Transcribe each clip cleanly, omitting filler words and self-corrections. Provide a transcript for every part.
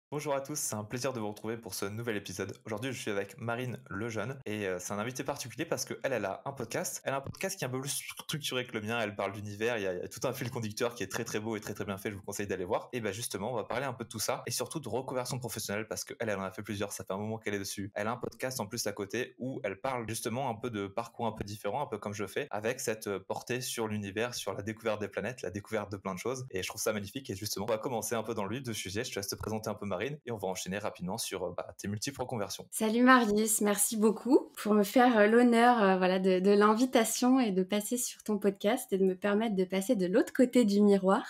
Bonjour à tous, c'est un plaisir de vous retrouver pour ce nouvel épisode. Aujourd'hui, je suis avec Marine Lejeune et c'est un invité particulier parce qu'elle a un podcast. Elle a un podcast qui est un peu plus structuré que le mien. Elle parle d'univers, il y a tout un fil conducteur qui est très très beau et très très bien fait. Je vous conseille d'aller voir. Et justement, on va parler un peu de tout ça et surtout de reconversion professionnelle parce qu'elle en a fait plusieurs. Ça fait un moment qu'elle est dessus. Elle a un podcast en plus à côté où elle parle justement un peu de parcours un peu différent, un peu comme je fais, avec cette portée sur l'univers, sur la découverte des planètes, la découverte de plein de choses. Et je trouve ça magnifique. Et justement, on va commencer un peu dans le vif du sujet. Je te laisse te présenter un peu Marine et on va enchaîner rapidement sur tes multiples reconversions. Salut Marius, merci beaucoup pour me faire l'honneur voilà, de l'invitation et de passer sur ton podcast et de me permettre de passer de l'autre côté du miroir.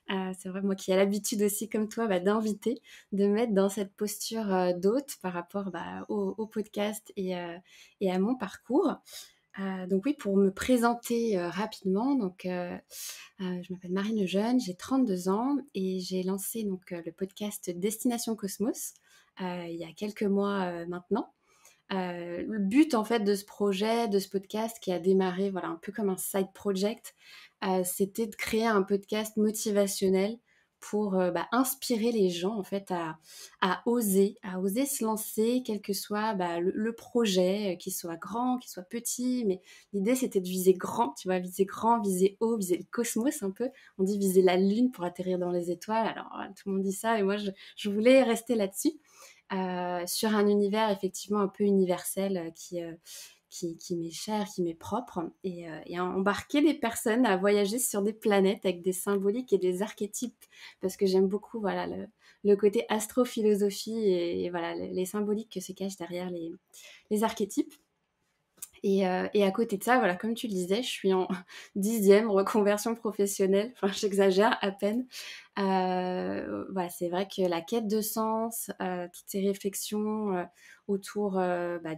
C'est vrai, moi qui ai l'habitude aussi comme toi d'inviter, de me mettre dans cette posture d'hôte par rapport au podcast et à mon parcours. Donc oui, pour me présenter rapidement, je m'appelle Marine Lejeune, j'ai 32 ans et j'ai lancé le podcast Destination Cosmos il y a quelques mois maintenant. Le but en fait de ce projet, de ce podcast qui a démarré voilà un peu comme un side project, c'était de créer un podcast motivationnel pour inspirer les gens en fait à oser se lancer, quel que soit le projet, qu'il soit grand, qu'il soit petit. Mais l'idée c'était de viser grand, tu vois, viser grand, viser haut, viser le cosmos un peu. On dit viser la lune pour atterrir dans les étoiles. Alors tout le monde dit ça, et moi je voulais rester là-dessus sur un univers effectivement un peu universel qui m'est cher, qui m'est propre, et embarquer les personnes à voyager sur des planètes avec des symboliques et des archétypes, parce que j'aime beaucoup voilà le côté astrophilosophie et voilà les symboliques que se cachent derrière les archétypes. Et à côté de ça, voilà, comme tu le disais, je suis en 10e reconversion professionnelle. Enfin, j'exagère à peine. Voilà, c'est vrai que la quête de sens, toutes ces réflexions autour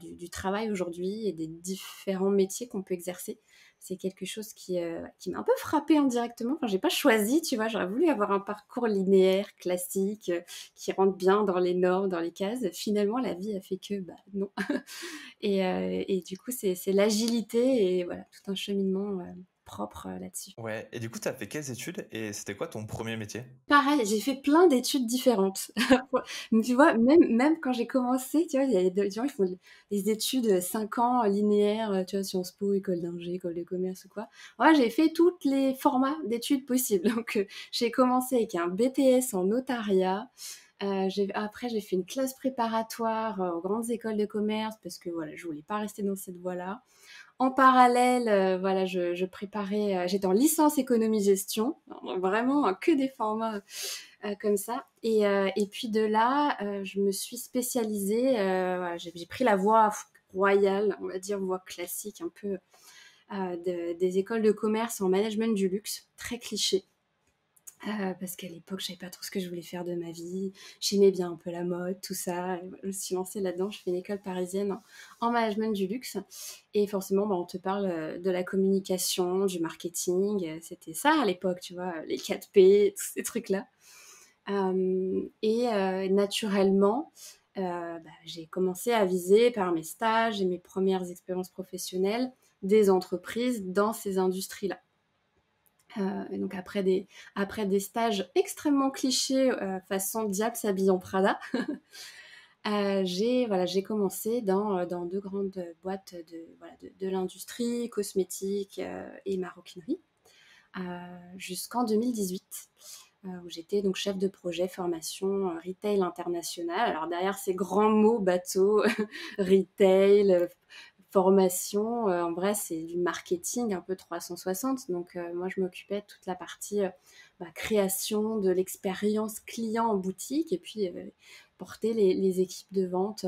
du travail aujourd'hui et des différents métiers qu'on peut exercer, c'est quelque chose qui m'a un peu frappée indirectement. Enfin, j'ai pas choisi, tu vois. J'aurais voulu avoir un parcours linéaire, classique, qui rentre bien dans les normes, dans les cases. Finalement, la vie a fait que, non. Et du coup, c'est l'agilité et voilà, tout un cheminement propre là-dessus. Ouais, et du coup, tu as fait quelles études et c'était quoi ton premier métier? Pareil, j'ai fait plein d'études différentes. Donc, tu vois, même quand j'ai commencé, tu vois, il y a des gens, ils font des études 5 ans linéaires, tu vois, Sciences Po, école d'ingé, école de commerce ou quoi. Moi, j'ai fait tous les formats d'études possibles. Donc, j'ai commencé avec un BTS en notariat. Après, j'ai fait une classe préparatoire aux grandes écoles de commerce parce que voilà, je voulais pas rester dans cette voie-là. En parallèle, voilà, je préparais, j'étais en licence économie-gestion, vraiment que des formats comme ça. Et puis de là, je me suis spécialisée, voilà, j'ai pris la voie royale, on va dire voie classique, un peu des écoles de commerce en management du luxe, très cliché. Parce qu'à l'époque, je savais pas trop ce que je voulais faire de ma vie. J'aimais bien un peu la mode, tout ça. Et voilà, je me suis lancée là-dedans. Je fais une école parisienne en management du luxe. Et forcément, on te parle de la communication, du marketing. C'était ça à l'époque, tu vois, les 4P, tous ces trucs-là. Naturellement, j'ai commencé à viser par mes stages et mes premières expériences professionnelles des entreprises dans ces industries-là. Et donc après des stages extrêmement clichés, façon diable s'habille en Prada, j'ai commencé dans 2 grandes boîtes de l'industrie cosmétique, et maroquinerie, heu, jusqu'en 2018, où j'étais donc chef de projet formation, retail international. Alors derrière ces grands mots bateaux, retail, formation, en vrai, c'est du marketing un peu 360. Donc, moi, je m'occupais de toute la partie création de l'expérience client en boutique et puis porter les équipes de vente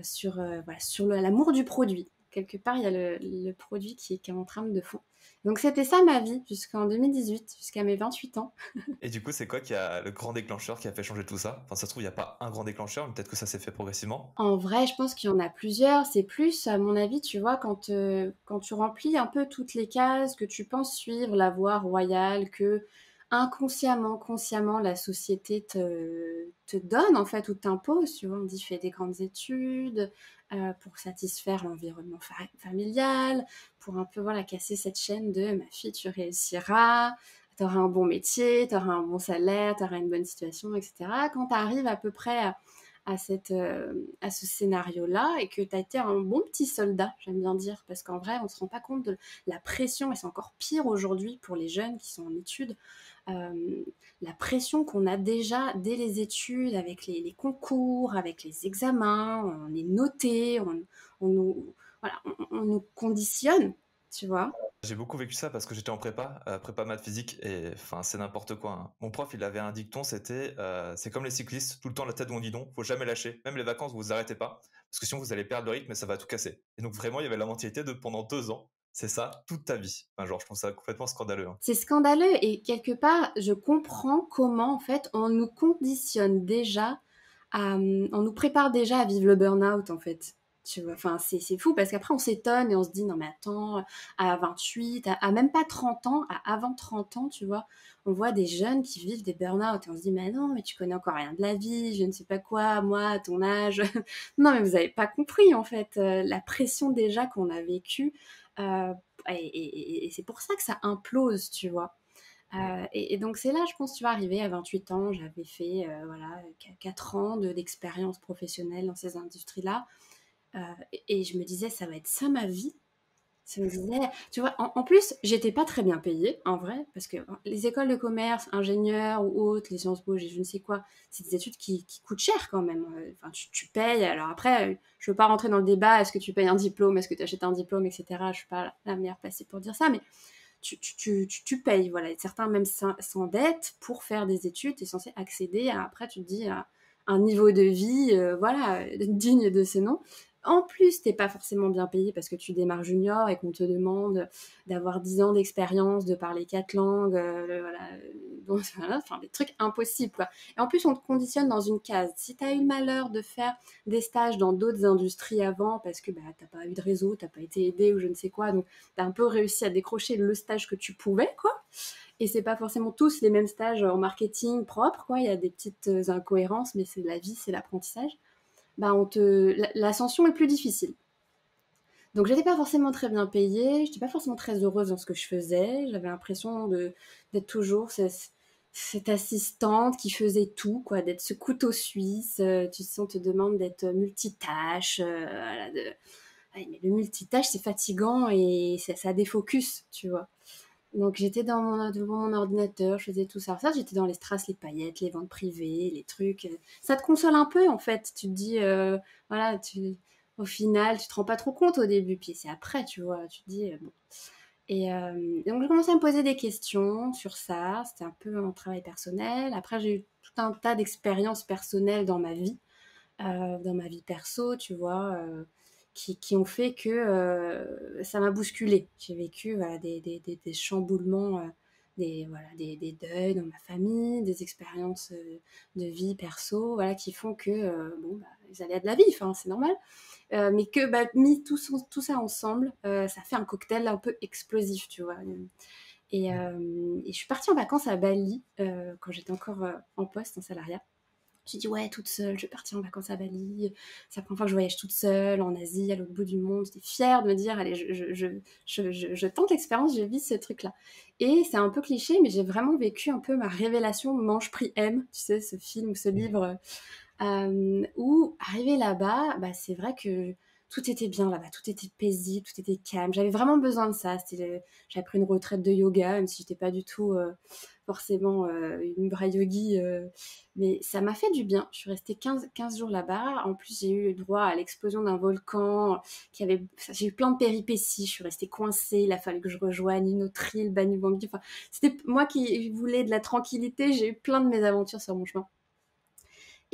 sur l'amour du produit. Quelque part, il y a le produit qui est en trame de fond. Donc, c'était ça ma vie jusqu'en 2018, jusqu'à mes 28 ans. Et du coup, c'est quoi qui a le grand déclencheur qui a fait changer tout ça? Enfin, ça se trouve, il n'y a pas un grand déclencheur, mais peut-être que ça s'est fait progressivement. En vrai, je pense qu'il y en a plusieurs. C'est plus, à mon avis, tu vois, quand tu remplis un peu toutes les cases, que tu penses suivre la voie royale, que inconsciemment, consciemment, la société te donne, en fait, ou t'impose. Tu vois, on dit fais des grandes études pour satisfaire l'environnement familial, pour un peu, voilà, casser cette chaîne de ma fille, tu réussiras. t'auras un bon métier, t'auras un bon salaire, t'auras une bonne situation, etc. Quand t'arrives à peu près à ce scénario-là et que t'as été un bon petit soldat, j'aime bien dire, parce qu'en vrai, on se rend pas compte de la pression, et c'est encore pire aujourd'hui pour les jeunes qui sont en études, euh, la pression qu'on a déjà dès les études, avec les concours, avec les examens, on est noté, on nous, voilà, on nous conditionne, tu vois. J'ai beaucoup vécu ça parce que j'étais en prépa maths physique, et enfin c'est n'importe quoi, hein. Mon prof il avait un dicton, c'était c'est comme les cyclistes, tout le temps la tête dans le guidon, faut jamais lâcher, même les vacances vous vous arrêtez pas, parce que sinon vous allez perdre le rythme et ça va tout casser. Et donc vraiment il y avait la mentalité de pendant 2 ans, c'est ça toute ta vie. Enfin, genre je trouve ça complètement scandaleux, hein. C'est scandaleux et quelque part, je comprends comment en fait on nous conditionne déjà on nous prépare déjà à vivre le burn-out en fait. Tu vois, enfin c'est fou parce qu'après on s'étonne et on se dit non mais attends, à 28, à même pas 30 ans, à avant 30 ans, tu vois, on voit des jeunes qui vivent des burn-out et on se dit mais non, mais tu connais encore rien de la vie, je ne sais pas quoi, moi, à ton âge. Non mais vous avez pas compris en fait la pression déjà qu'on a vécue. euh, et c'est pour ça que ça implose, tu vois. Et donc c'est là, je pense, tu vas arriver à 28 ans, j'avais fait voilà, 4 ans d'expérience professionnelle dans ces industries-là. Et je me disais, ça va être ça ma vie. Ça me disait, tu vois, en plus, j'étais pas très bien payée, en vrai, parce que les écoles de commerce, ingénieurs ou autres, les Sciences Po, je ne sais quoi, c'est des études qui coûtent cher quand même. Enfin, tu payes. Alors après, je veux pas rentrer dans le débat, est-ce que tu payes un diplôme, est-ce que tu achètes un diplôme, etc. Je suis pas la meilleure placée pour dire ça, mais tu payes. Voilà. Et certains même s'endettent pour faire des études. Tu es censé accéder à, après, tu te dis, à un niveau de vie voilà, digne de ce nom. En plus, t'es pas forcément bien payé parce que tu démarres junior et qu'on te demande d'avoir 10 ans d'expérience, de parler 4 langues, voilà, donc, voilà, enfin des trucs impossibles quoi. Et en plus, on te conditionne dans une case. Si tu as eu le malheur de faire des stages dans d'autres industries avant parce que bah, t'as pas eu de réseau, t'as pas été aidé ou je ne sais quoi, donc t'as un peu réussi à décrocher le stage que tu pouvais quoi. Et c'est pas forcément tous les mêmes stages en marketing propre quoi. Il y a des petites incohérences, mais c'est la vie, c'est l'apprentissage. Bah l'ascension est plus difficile. Donc j'étais pas forcément très bien payée, j'étais pas forcément très heureuse dans ce que je faisais, j'avais l'impression d'être toujours cette assistante qui faisait tout, quoi, d'être ce couteau suisse, tu sais, on te demande d'être multitâche, voilà, ouais, mais le multitâche c'est fatigant et ça défocus, tu vois. Donc j'étais devant mon ordinateur, je faisais tout ça. Ça, j'étais dans les strass, les paillettes, les ventes privées, les trucs. Ça te console un peu en fait. Tu te dis, voilà, au final, tu te rends pas trop compte au début. Puis c'est après, tu vois, tu te dis, bon. Donc j'ai commencé à me poser des questions sur ça. C'était un peu un travail personnel. Après, j'ai eu tout un tas d'expériences personnelles dans ma vie perso, tu vois, qui ont fait que ça m'a bousculée. J'ai vécu voilà, des chamboulements, voilà, des deuils dans ma famille, des expériences de vie perso, voilà, qui font que, bon, bah, les aléas de la vie, enfin, c'est normal, mais que bah, mis tout ça ensemble, ça fait un cocktail un peu explosif, tu vois. Et je suis partie en vacances à Bali quand j'étais encore en poste, en salariat. J'ai dit ouais, toute seule, je vais partir en vacances à Bali. C'est la première fois que je voyage toute seule en Asie, à l'autre bout du monde. J'étais fière de me dire, allez, je tente l'expérience, je vis ce truc-là. Et c'est un peu cliché, mais j'ai vraiment vécu un peu ma révélation Mange Prix M, tu sais, ce film, ce livre où, arrivé là-bas, bah, c'est vrai que tout était bien là-bas, tout était paisible, tout était calme. J'avais vraiment besoin de ça. J'avais pris une retraite de yoga, même si j'étais pas du tout forcément une vraie yogi, mais ça m'a fait du bien. Je suis restée 15 jours là-bas. En plus, j'ai eu droit à l'explosion d'un volcan. J'ai eu plein de péripéties. Je suis restée coincée. Il a fallu que je rejoigne une autre île, Banu-Bangui. Enfin, c'était moi qui voulais de la tranquillité. J'ai eu plein de mésaventures sur mon chemin.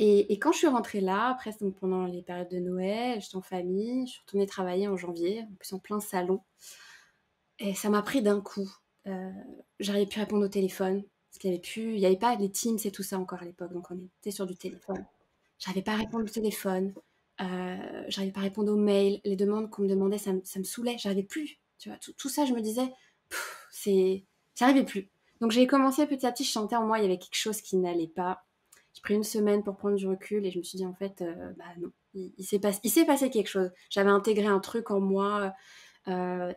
Et quand je suis rentrée là, après, donc pendant les périodes de Noël, j'étais en famille, je suis retournée travailler en janvier, en plus en plein salon. Et ça m'a pris d'un coup. Euh, J'arrivais plus à répondre au téléphone, parce il y avait pas les Teams et tout ça encore à l'époque, donc on était sur du téléphone. J'arrivais pas à répondre au téléphone, j'arrivais pas à répondre aux mails, les demandes qu'on me demandait, ça me saoulait, j'arrivais plus. Tu vois, tout ça, je me disais, j'arrivais plus. Donc j'ai commencé petit à petit, je sentais en moi, il y avait quelque chose qui n'allait pas. J'ai pris une semaine pour prendre du recul et je me suis dit en fait, bah non, il s'est passé quelque chose. J'avais intégré un truc en moi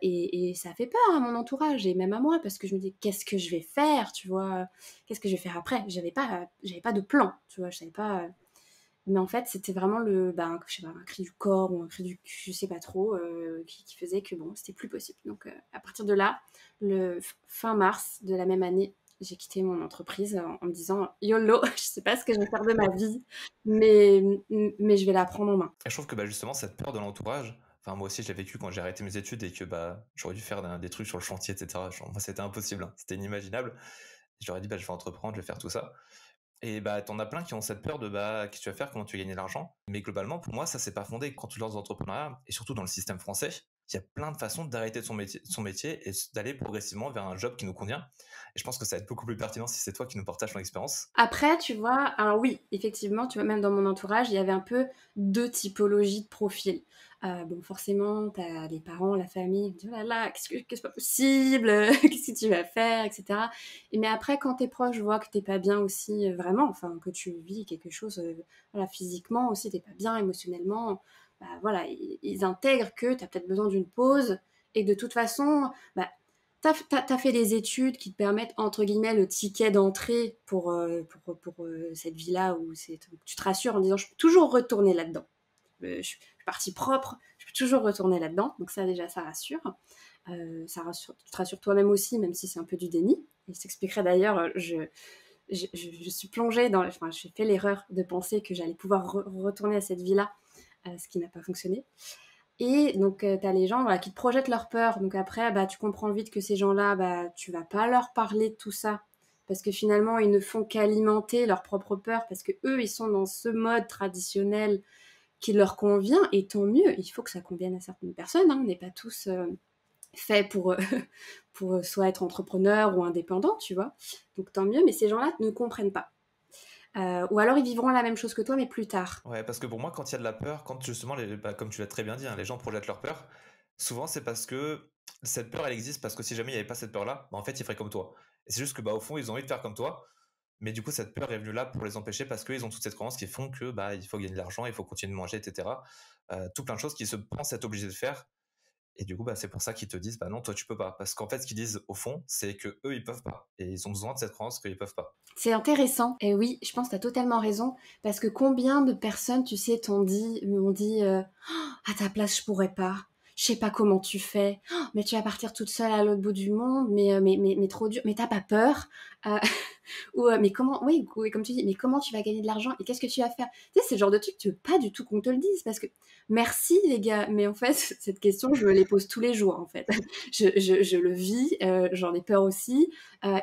Et ça fait peur à mon entourage et même à moi parce que je me dis: «Qu'est-ce que je vais faire?» Tu vois? «Qu'est-ce que je vais faire après?» J'avais pas de plan, tu vois? Je savais pas, mais en fait, c'était vraiment je sais pas, un cri du corps ou un cri du je sais pas trop, qui faisait que bon, c'était plus possible. Donc, à partir de là, fin mars de la même année, j'ai quitté mon entreprise en me disant: «YOLO, je sais pas ce que je vais faire de ma vie, mais je vais la prendre en main». Et je trouve que bah, justement, cette peur de l'entourage, enfin, moi aussi, je l'ai vécu quand j'ai arrêté mes études et que bah, j'aurais dû faire des trucs sur le chantier, etc. Moi, c'était impossible, hein. C'était inimaginable. J'aurais dit, bah, je vais entreprendre, je vais faire tout ça. Et bah, t'en as plein qui ont cette peur de bah, qu'est-ce que tu vas faire, comment tu vas gagner de l'argent. Mais globalement, pour moi, ça, c'est pas fondé. Quand tu lances l'entrepreneuriat, et surtout dans le système français, il y a plein de façons d'arrêter son métier et d'aller progressivement vers un job qui nous convient. Et je pense que ça va être beaucoup plus pertinent si c'est toi qui nous partages ton expérience. Après, tu vois, alors oui, effectivement, tu vois, même dans mon entourage, il y avait un peu 2 typologies de profils. Bon, forcément, tu as les parents, la famille, qui disent: «Oh là là, qu'est-ce pas possible, qu'est-ce que tu vas faire?» et cetera. Mais après, quand tes proches voient que tu pas bien aussi, vraiment, enfin, que tu vis quelque chose, voilà, physiquement aussi, tu pas bien émotionnellement, bah, voilà, ils intègrent que tu as peut-être besoin d'une pause et de toute façon, bah, t'as fait des études qui te permettent, entre guillemets, le ticket d'entrée pour cette vie-là où tu te rassures en disant je peux toujours retourner là-dedans. Je suis partie propre, je peux toujours retourner là-dedans. Donc ça déjà, ça rassure. Tu te rassures toi-même aussi, même si c'est un peu du déni. Et je t'expliquerai d'ailleurs, je suis plongée enfin, j'ai fait l'erreur de penser que j'allais pouvoir retourner à cette vie-là, ce qui n'a pas fonctionné. Et donc, tu as les gens, voilà, qui te projettent leur peur. Donc après, bah, tu comprends vite que ces gens-là, bah, tu vas pas leur parler de tout ça. Parce que finalement, ils ne font qu'alimenter leur propre peur. Parce que eux, ils sont dans ce mode traditionnel qui leur convient. Et tant mieux, il faut que ça convienne à certaines personnes, hein. On n'est pas tous faits pour soit être entrepreneur ou indépendant, tu vois. Donc tant mieux, mais ces gens-là ne comprennent pas. Ou alors ils vivront la même chose que toi, mais plus tard. Ouais, parce que pour moi, quand il y a de la peur, quand justement, bah, comme tu l'as très bien dit, hein, les gens projettent leur peur, souvent c'est parce que cette peur, elle existe parce que si jamais il n'y avait pas cette peur-là, bah, en fait, ils feraient comme toi. Et c'est juste que, bah, au fond, ils ont envie de faire comme toi, mais du coup, cette peur est venue là pour les empêcher parce qu'ils ont toute cette croyance qui font que, bah, il faut gagner de l'argent, il faut continuer de manger, etc. Tout plein de choses qu'ils se pensent être obligés de faire. Et du coup, bah, c'est pour ça qu'ils te disent, bah non, toi, tu peux pas. Parce qu'en fait, ce qu'ils disent au fond, c'est que eux, ils peuvent pas. Et ils ont besoin de cette croyance qu'ils peuvent pas. C'est intéressant. Et oui, je pense que tu as totalement raison. Parce que combien de personnes, tu sais, m'ont dit «Oh, à ta place, je pourrais pas. Je sais pas comment tu fais. Oh, mais tu vas partir toute seule à l'autre bout du monde. Mais trop dur. Mais t'as pas peur?» Euh, Ou mais comment, oui, comme tu dis, mais comment tu vas gagner de l'argent et qu'est-ce que tu vas faire? Tu sais, c'est le genre de truc, tu veux pas du tout qu'on te le dise parce que merci les gars, mais en fait, cette question, je me les pose tous les jours en fait. Je le vis, j'en ai peur aussi,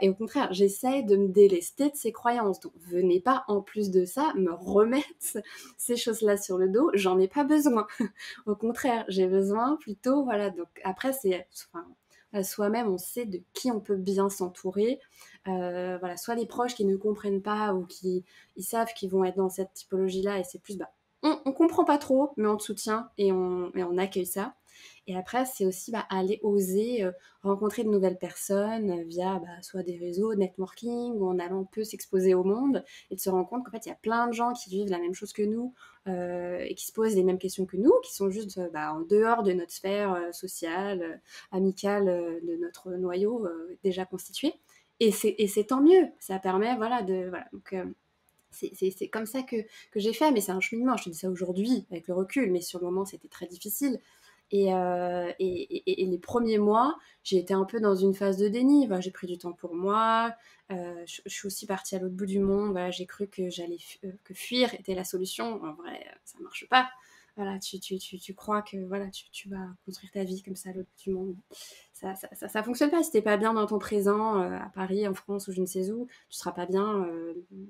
et au contraire, j'essaye de me délester de ces croyances. Donc, venez pas en plus de ça me remettre ces choses-là sur le dos, j'en ai pas besoin. Au contraire, j'ai besoin plutôt, voilà. Donc après, enfin, soi-même, on sait de qui on peut bien s'entourer. Voilà, soit les proches qui ne comprennent pas ou qui ils savent qu'ils vont être dans cette typologie-là et c'est plus, bah, on comprend pas trop, mais on te soutient et on accueille ça. Et après, c'est aussi bah, aller oser rencontrer de nouvelles personnes via bah, soit des réseaux, networking, ou en allant un peu s'exposer au monde et de se rendre compte qu'en fait, il y a plein de gens qui vivent la même chose que nous et qui se posent les mêmes questions que nous, qui sont juste bah, en dehors de notre sphère sociale, amicale, de notre noyau déjà constitué. Et c'est tant mieux, ça permet, voilà, voilà. Donc, c'est comme ça que j'ai fait, mais c'est un cheminement. Je te dis ça aujourd'hui avec le recul, mais sur le moment, c'était très difficile. Et les premiers mois, j'ai été un peu dans une phase de déni. Voilà, j'ai pris du temps pour moi. Je suis aussi partie à l'autre bout du monde. Voilà, j'ai cru que que fuir était la solution. En vrai, ça marche pas. Voilà, tu crois que voilà, tu vas construire ta vie comme ça à l'autre bout du monde. Ça fonctionne pas. Si t'es pas bien dans ton présent, à Paris, en France ou je ne sais où, tu seras pas bien,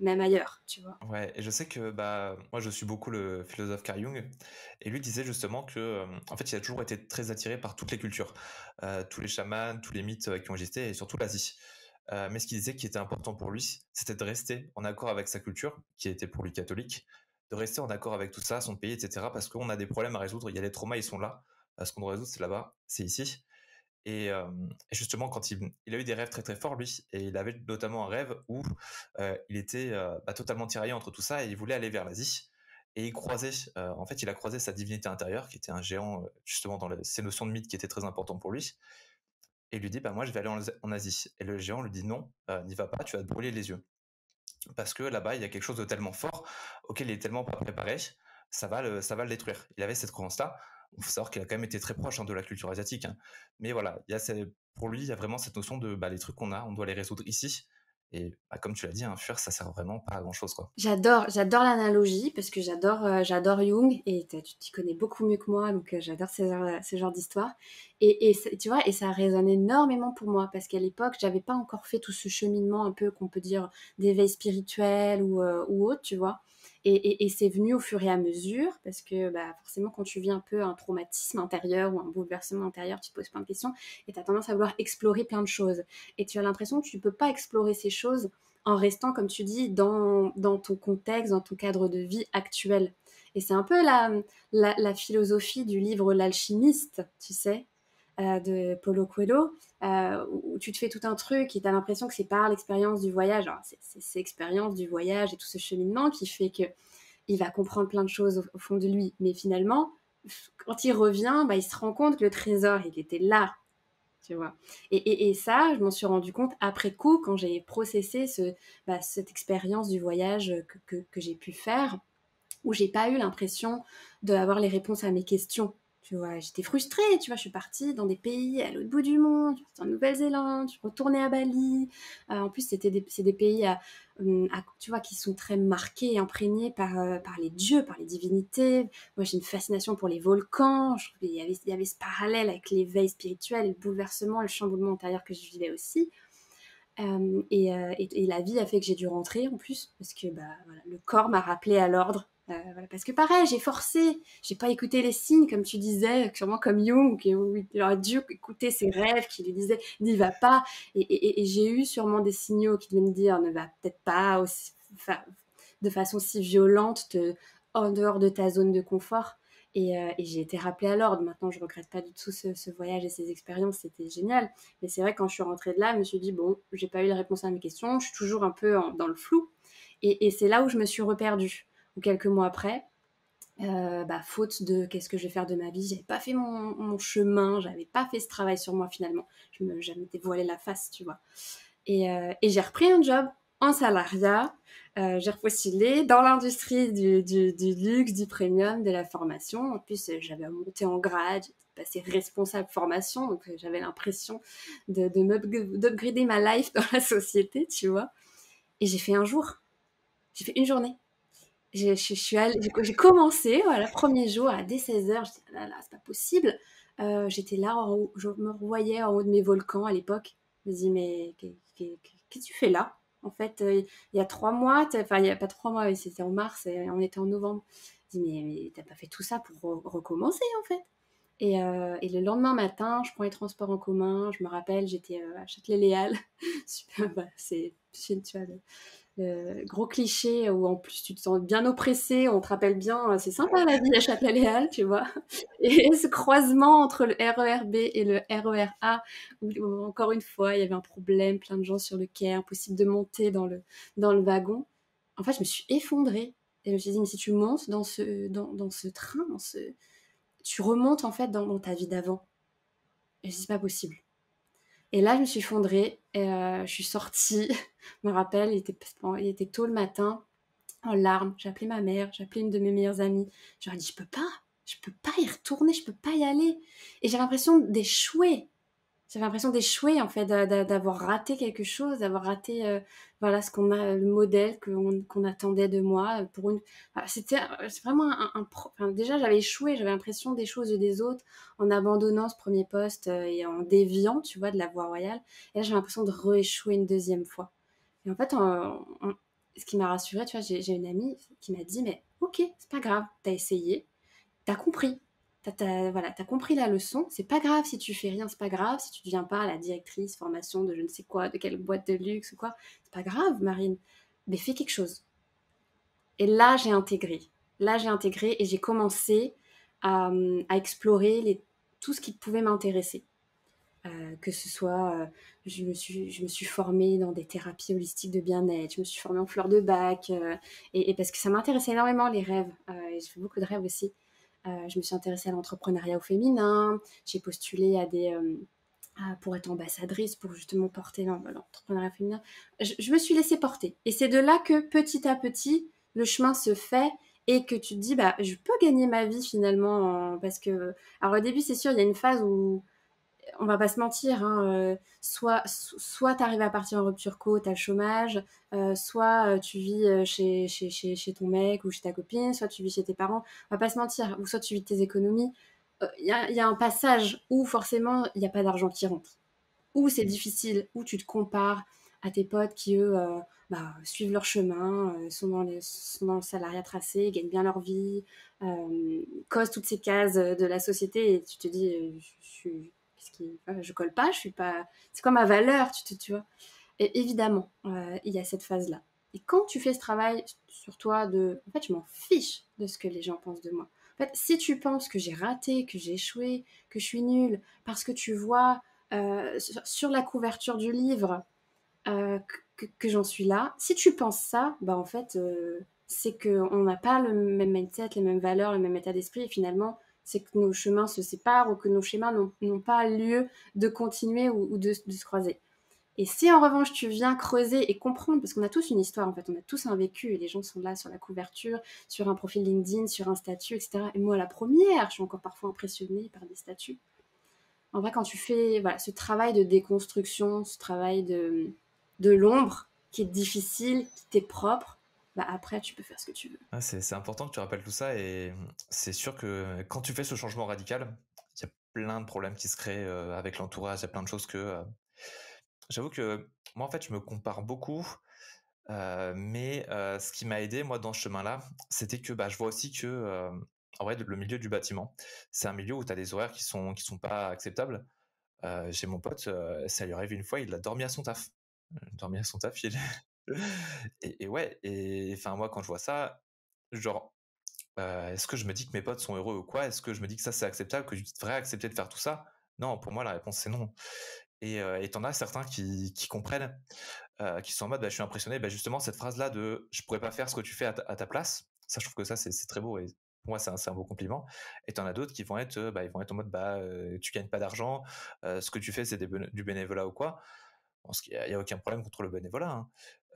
même ailleurs, tu vois. Ouais, et je sais que bah moi je suis beaucoup le philosophe Carl Jung et lui disait justement que en fait il a toujours été très attiré par toutes les cultures, tous les chamans, tous les mythes qui ont existé et surtout l'Asie. Mais ce qu'il disait qui était important pour lui, c'était de rester en accord avec sa culture, qui était pour lui catholique, de rester en accord avec tout ça, son pays, etc. Parce qu'on a des problèmes à résoudre, il y a les traumas, ils sont là. Ce qu'on doit résoudre, c'est là-bas, c'est ici. Et justement, quand il a eu des rêves très très forts, lui, et il avait notamment un rêve où il était bah, totalement tiraillé entre tout ça et il voulait aller vers l'Asie. et en fait, il a croisé sa divinité intérieure, qui était un géant, justement dans ces notions de mythe qui étaient très importantes pour lui, et il lui dit, bah moi je vais aller en Asie. Et le géant lui dit non, n'y va pas, tu vas te brûler les yeux. Parce que là-bas, il y a quelque chose de tellement fort auquel il est tellement pas préparé, ça va le détruire. Il avait cette croyance-là. Il faut savoir qu'il a quand même été très proche de la culture asiatique, hein. Mais voilà, pour lui, il y a vraiment cette notion de les trucs qu'on a, on doit les résoudre ici. Et comme tu l'as dit, fuir, ça sert vraiment pas à grand-chose, quoi. J'adore l'analogie parce que j'adore Jung et tu t'y connais beaucoup mieux que moi, donc j'adore ce genre d'histoire. Tu vois, et ça résonne énormément pour moi parce qu'à l'époque, j'avais pas encore fait tout ce cheminement un peu qu'on peut dire d'éveil spirituel ou autre, tu vois. Et c'est venu au fur et à mesure parce que bah, forcément, quand tu vis un peu un traumatisme intérieur ou un bouleversement intérieur, tu te poses plein de questions et tu as tendance à vouloir explorer plein de choses. Et tu as l'impression que tu peux pas explorer ces choses en restant, comme tu dis, dans ton contexte, dans ton cadre de vie actuel. Et c'est un peu la philosophie du livre L'Alchimiste, tu sais, de Paulo Coelho, où tu te fais tout un truc et tu as l'impression que c'est par l'expérience du voyage. Alors, c'est l'expérience du voyage et tout ce cheminement qui fait qu'il va comprendre plein de choses au fond de lui. Mais finalement, quand il revient, bah, il se rend compte que le trésor, il était là, tu vois. Et ça, je m'en suis rendu compte après coup, quand j'ai processé cette expérience du voyage que j'ai pu faire, où j'ai pas eu l'impression d'avoir les réponses à mes questions. Tu vois, j'étais frustrée, tu vois, je suis partie dans des pays à l'autre bout du monde, je suis partie en Nouvelle-Zélande, je suis retournée à Bali. En plus, c'est des pays tu vois, qui sont très marqués et imprégnés par les dieux, par les divinités. Moi, j'ai une fascination pour les volcans. Je trouve qu'il y avait ce parallèle avec l'éveil spirituel, le bouleversement, le chamboulement intérieur que je vivais aussi. Et la vie a fait que j'ai dû rentrer en plus, parce que bah, voilà, le corps m'a rappelé à l'ordre. Voilà, parce que pareil, j'ai forcé, j'ai pas écouté les signes, comme tu disais, sûrement comme Jung, où il aurait dû écouter ses rêves qui lui disaient n'y va pas. Et j'ai eu sûrement des signaux qui devaient me dire ne va peut-être pas de façon si violente, en dehors de ta zone de confort. Et j'ai été rappelée à l'ordre. Maintenant, je regrette pas du tout ce voyage et ces expériences, c'était génial. Mais c'est vrai, quand je suis rentrée de là, je me suis dit, bon, j'ai pas eu la réponse à mes questions, je suis toujours un peu dans le flou. Et c'est là où je me suis reperdue. Ou quelques mois après, bah, faute de qu'est-ce que je vais faire de ma vie, j'avais pas fait mon chemin, j'avais pas fait ce travail sur moi finalement. Je m'étais voilé la face, tu vois. Et j'ai repris un job en salariat. J'ai repostulé dans l'industrie du luxe, du premium, de la formation. En plus, j'avais monté en grade, j'étais passée responsable formation, donc j'avais l'impression d'upgrader ma life dans la société, tu vois. Et j'ai fait un jour, j'ai fait une journée. J'ai commencé, voilà, premier jour, dès 16h, j'étais là, là, c'est pas possible. J'étais là, je me revoyais en haut de mes volcans à l'époque. Je me dis, mais qu'est-ce que tu fais là? En fait, il y a 3 mois, enfin, il n'y a pas 3 mois, mais c'était en mars et on était en novembre. Je dis, mais t'as pas fait tout ça pour recommencer, en fait. Et le lendemain matin, je prends les transports en commun. Je me rappelle, j'étais à Châtelet-Léal. Super, bah, tu vois, gros cliché où en plus tu te sens bien oppressé, on te rappelle bien, c'est sympa la vie à Châtelet-Léal, tu vois. Et ce croisement entre le RER B et le RER A, où encore une fois il y avait un problème, plein de gens sur le quai, impossible de monter dans le wagon. En fait, je me suis effondrée. Et je me suis dit, mais si tu montes dans ce train, tu remontes en fait dans ta vie d'avant. Et c'est pas possible. Et là, je me suis effondrée, je suis sortie, je me rappelle, il était tôt le matin, en larmes. J'ai appelé ma mère, j'ai appelé une de mes meilleures amies. Je leur ai dit, je peux pas y retourner, je peux pas y aller. Et j'ai l'impression d'échouer. J'avais l'impression d'échouer, en fait, d'avoir raté quelque chose, d'avoir raté voilà, le modèle qu'on attendait de moi. C'est vraiment enfin, déjà, j'avais échoué, j'avais l'impression d'échouer aux yeux des autres en abandonnant ce premier poste et en déviant, tu vois, de la voie royale. Et là, j'ai l'impression de rééchouer une deuxième fois. Et en fait, ce qui m'a rassurée, tu vois, j'ai une amie qui m'a dit, mais ok, c'est pas grave, t'as essayé, t'as compris. Voilà, t'as compris la leçon. C'est pas grave si tu fais rien, c'est pas grave si tu deviens pas la directrice formation de je ne sais quoi, de quelle boîte de luxe ou quoi. C'est pas grave, Marine. Mais fais quelque chose. Et là, j'ai intégré. Là, j'ai intégré et j'ai commencé à explorer tout ce qui pouvait m'intéresser. que ce soit, je me suis formée dans des thérapies holistiques de bien-être, je me suis formée en fleurs de bac, et parce que ça m'intéressait énormément les rêves, et j'ai fait beaucoup de rêves aussi. Je me suis intéressée à l'entrepreneuriat au féminin, j'ai postulé à pour être ambassadrice, pour justement porter l'entrepreneuriat féminin. Je me suis laissée porter. Et c'est de là que petit à petit, le chemin se fait et que tu te dis, bah, je peux gagner ma vie finalement. Parce que, alors au début, c'est sûr, il y a une phase où on va pas se mentir, hein, soit tu arrives à partir en rupture co, tu as le chômage, soit tu vis chez ton mec ou chez ta copine, soit tu vis chez tes parents, on va pas se mentir, ou soit tu vis de tes économies. Il y a un passage où forcément il n'y a pas d'argent qui rentre, où c'est difficile, où tu te compares à tes potes qui, eux, suivent leur chemin, sont dans le salariat tracé, gagnent bien leur vie, causent toutes ces cases de la société et tu te dis, je colle pas, je suis pas, c'est quoi ma valeur, tu vois. Et évidemment, il y a cette phase-là. Et quand tu fais ce travail sur toi en fait, je m'en fiche de ce que les gens pensent de moi. En fait, si tu penses que j'ai raté, que j'ai échoué, que je suis nulle, parce que tu vois sur la couverture du livre que j'en suis là, si tu penses ça, bah en fait, c'est qu'on n'a pas le même mindset, les mêmes valeurs, le même état d'esprit, et finalement, c'est que nos chemins se séparent ou que nos schémas n'ont pas lieu de continuer ou de se croiser. Et si en revanche tu viens creuser et comprendre, parce qu'on a tous une histoire en fait, on a tous un vécu et les gens sont là sur la couverture, sur un profil LinkedIn, sur un statut, etc. Et moi la première, je suis encore parfois impressionnée par des statuts. En vrai, quand tu fais voilà, ce travail de déconstruction, ce travail de l'ombre qui est difficile, qui t'est propre, bah après tu peux faire ce que tu veux. Ah, c'est important que tu rappelles tout ça et c'est sûr que quand tu fais ce changement radical, il y a plein de problèmes qui se créent avec l'entourage, il y a plein de choses que j'avoue que moi en fait je me compare beaucoup, mais ce qui m'a aidé moi dans ce chemin-là, c'était que bah, je vois aussi que en vrai le milieu du bâtiment, c'est un milieu où tu as des horaires qui sont pas acceptables. J'ai mon pote, ça lui arrive une fois, il a dormi à son taf. Dormi à son taf, et ouais, et enfin moi quand je vois ça, genre est-ce que je me dis que mes potes sont heureux ou quoi? Est-ce que je me dis que ça c'est acceptable, que je devrais accepter de faire tout ça? Non, pour moi la réponse c'est non. Et tu as certains qui comprennent, qui sont en mode: «Bah, je suis impressionné». Bah, justement cette phrase-là de: «Je pourrais pas faire ce que tu fais à ta place», ça je trouve que ça c'est très beau et pour moi c'est un beau compliment. Et tu en as d'autres qui vont être, bah, ils vont être en mode: «Bah, tu gagnes pas d'argent, ce que tu fais c'est du bénévolat ou quoi». Bon, ce qui y a aucun problème contre le bénévolat,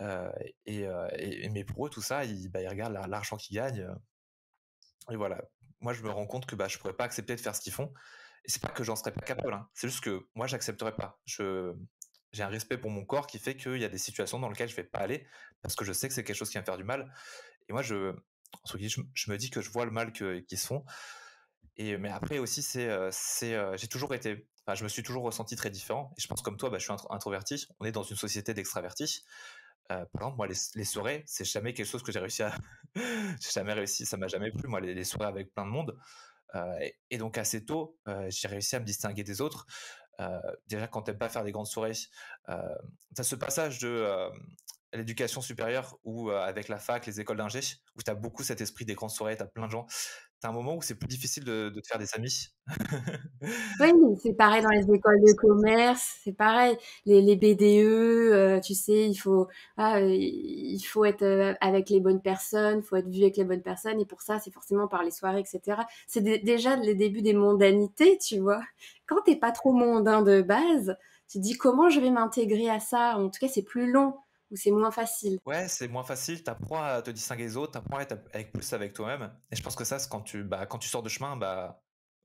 hein. Mais pour eux tout ça, ils regardent l'argent qu'ils gagnent, et voilà. Moi, je me rends compte que bah, je pourrais pas accepter de faire ce qu'ils font. Et c'est pas que j'en serais pas capable, hein. C'est juste que moi, j'accepterais pas. J'ai un respect pour mon corps qui fait qu'il y a des situations dans lesquelles je vais pas aller parce que je sais que c'est quelque chose qui va me faire du mal. Et moi, je me dis que je vois le mal qu'ils se font. Mais après aussi, j'ai toujours été, enfin, je me suis toujours ressenti très différent. Et je pense comme toi, bah, je suis introverti. On est dans une société d'extravertis. Par exemple, moi, les soirées, c'est jamais quelque chose que j'ai réussi à, j'ai jamais réussi, ça m'a jamais plu, moi, les soirées avec plein de monde. Et donc assez tôt, j'ai réussi à me distinguer des autres. Déjà, quand t'aimes pas faire des grandes soirées, euh, tu as ce passage de l'éducation supérieure ou avec la fac, les écoles d'ingé, où tu as beaucoup cet esprit des grandes soirées, tu as plein de gens. Tu as un moment où c'est plus difficile de te faire des amis. Oui, c'est pareil dans les écoles de commerce, c'est pareil. Les BDE, tu sais, il faut être avec les bonnes personnes, il faut être vu avec les bonnes personnes, et pour ça, c'est forcément par les soirées, etc. C'est déjà les débuts des mondanités, tu vois. Quand t'es pas trop mondain de base, tu te dis comment je vais m'intégrer à ça. En tout cas, c'est plus long ou c'est moins facile. Ouais, c'est moins facile, t'apprends à te distinguer des autres, t'apprends à être plus avec toi-même. Et je pense que ça, c'est quand tu sors de chemin, bah,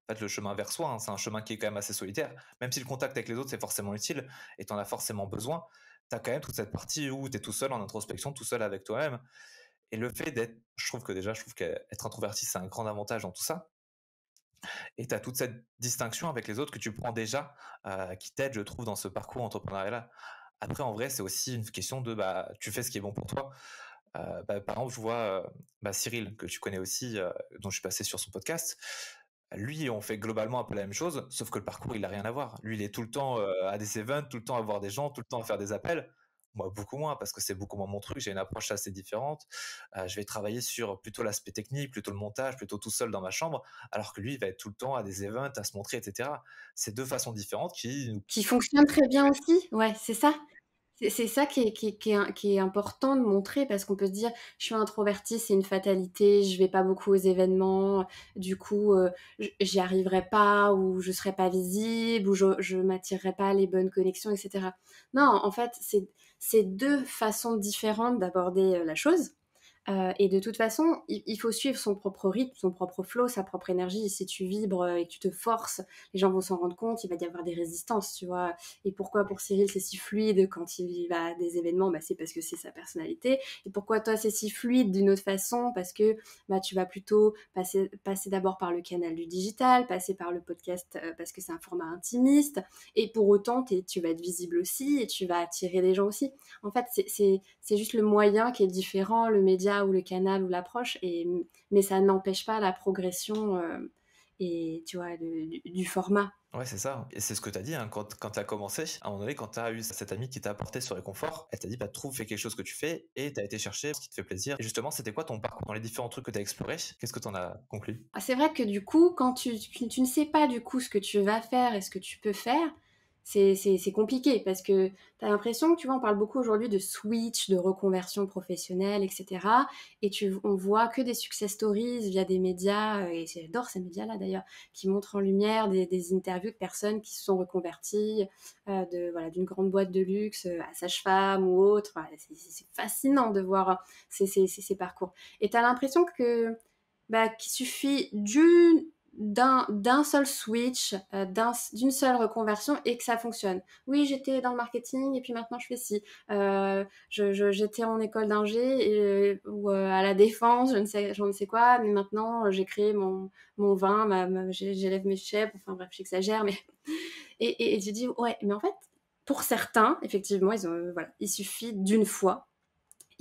en fait, le chemin vers soi, hein, c'est un chemin qui est quand même assez solitaire. Même si le contact avec les autres, c'est forcément utile et t'en as forcément besoin, t'as quand même toute cette partie où t'es tout seul en introspection, tout seul avec toi-même. Et le fait je trouve qu'être introverti, c'est un grand avantage dans tout ça. Et t'as toute cette distinction avec les autres que tu prends déjà, qui t'aide, je trouve, dans ce parcours entrepreneurial-là. Après, en vrai, c'est aussi une question de, bah, tu fais ce qui est bon pour toi. Bah, par exemple, je vois bah, Cyril, que tu connais aussi, dont je suis passé sur son podcast. Lui, on fait globalement un peu la même chose, sauf que le parcours, il n'a rien à voir. Lui, il est tout le temps à des events, tout le temps à voir des gens, tout le temps à faire des appels. moi beaucoup moins parce que c'est beaucoup moins mon truc, j'ai une approche assez différente. Je vais travailler sur plutôt l'aspect technique, plutôt le montage, plutôt tout seul dans ma chambre, alors que lui, il va être tout le temps à des events, à se montrer, etc. C'est deux façons différentes qui nous... Qui fonctionne très bien aussi, ouais, c'est ça. C'est ça qui est important de montrer parce qu'on peut se dire, je suis introvertie, c'est une fatalité, je vais pas beaucoup aux événements, du coup, j'y arriverai pas ou je serai pas visible ou je m'attirerai pas les bonnes connexions, etc. Non, en fait, c'est deux façons différentes d'aborder la chose. Et de toute façon, il faut suivre son propre rythme, son propre flow, sa propre énergie. Et si tu vibres et que tu te forces, les gens vont s'en rendre compte, il va y avoir des résistances, tu vois. Et pourquoi pour Cyril c'est si fluide quand il va à des événements, bah, c'est parce que c'est sa personnalité. Et pourquoi toi c'est si fluide d'une autre façon, parce que bah, tu vas plutôt passer d'abord par le canal du digital, passer par le podcast parce que c'est un format intimiste. Et pour autant, tu vas être visible aussi et tu vas attirer des gens aussi. En fait, c'est juste le moyen qui est différent, le média ou le canal ou l'approche, mais ça n'empêche pas la progression et tu vois, du format. Ouais, c'est ça. Et c'est ce que tu as dit, hein, quand tu as commencé. À un moment donné, quand tu as eu cette amie qui t'a apporté ce réconfort, elle t'a dit, bah, trouve, fais quelque chose que tu fais, et tu as été chercher ce qui te fait plaisir. Et justement, c'était quoi ton parcours dans les différents trucs que tu as explorés? Qu'est-ce que tu en as conclu? C'est vrai que du coup, quand tu ne sais pas du coup ce que tu vas faire et ce que tu peux faire, c'est compliqué parce que tu as l'impression que, tu vois, on parle beaucoup aujourd'hui de switch, de reconversion professionnelle, etc. Et on voit que des success stories via des médias, et j'adore ces médias-là d'ailleurs, qui montrent en lumière des interviews de personnes qui se sont reconverties voilà, d'une grande boîte de luxe à sage-femme ou autre. Enfin, c'est fascinant de voir ces parcours. Et tu as l'impression que bah, qu'il suffit d'un seul switch, d'une seule reconversion et que ça fonctionne. Oui, j'étais dans le marketing et puis maintenant je fais ci. J'étais en école d'ingé ou à la défense, je ne sais quoi, mais maintenant j'ai créé mon vin, j'élève mes chèvres, enfin bref, j'exagère, mais... Et tu dis, ouais, mais en fait, pour certains, effectivement, voilà, il suffit d'une fois,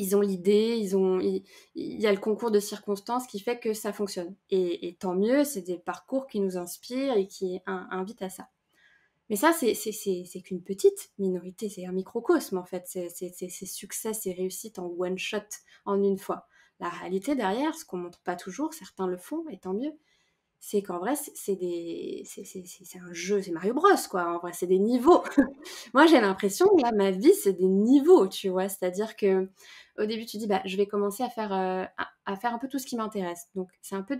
ils ont l'idée, il y a le concours de circonstances qui fait que ça fonctionne. Et tant mieux, c'est des parcours qui nous inspirent et qui invitent à ça. Mais ça, c'est qu'une petite minorité, c'est un microcosme en fait. C'est succès, c'est réussite en one shot, en une fois. La réalité derrière, ce qu'on montre pas toujours, certains le font, et tant mieux, c'est qu'en vrai, c'est un jeu, c'est Mario Bros, quoi. En vrai, c'est des niveaux. Moi, j'ai l'impression que là, ma vie, c'est des niveaux, tu vois. C'est-à-dire que au début, tu dis, bah, je vais commencer à faire un peu tout ce qui m'intéresse. Donc, c'est un peu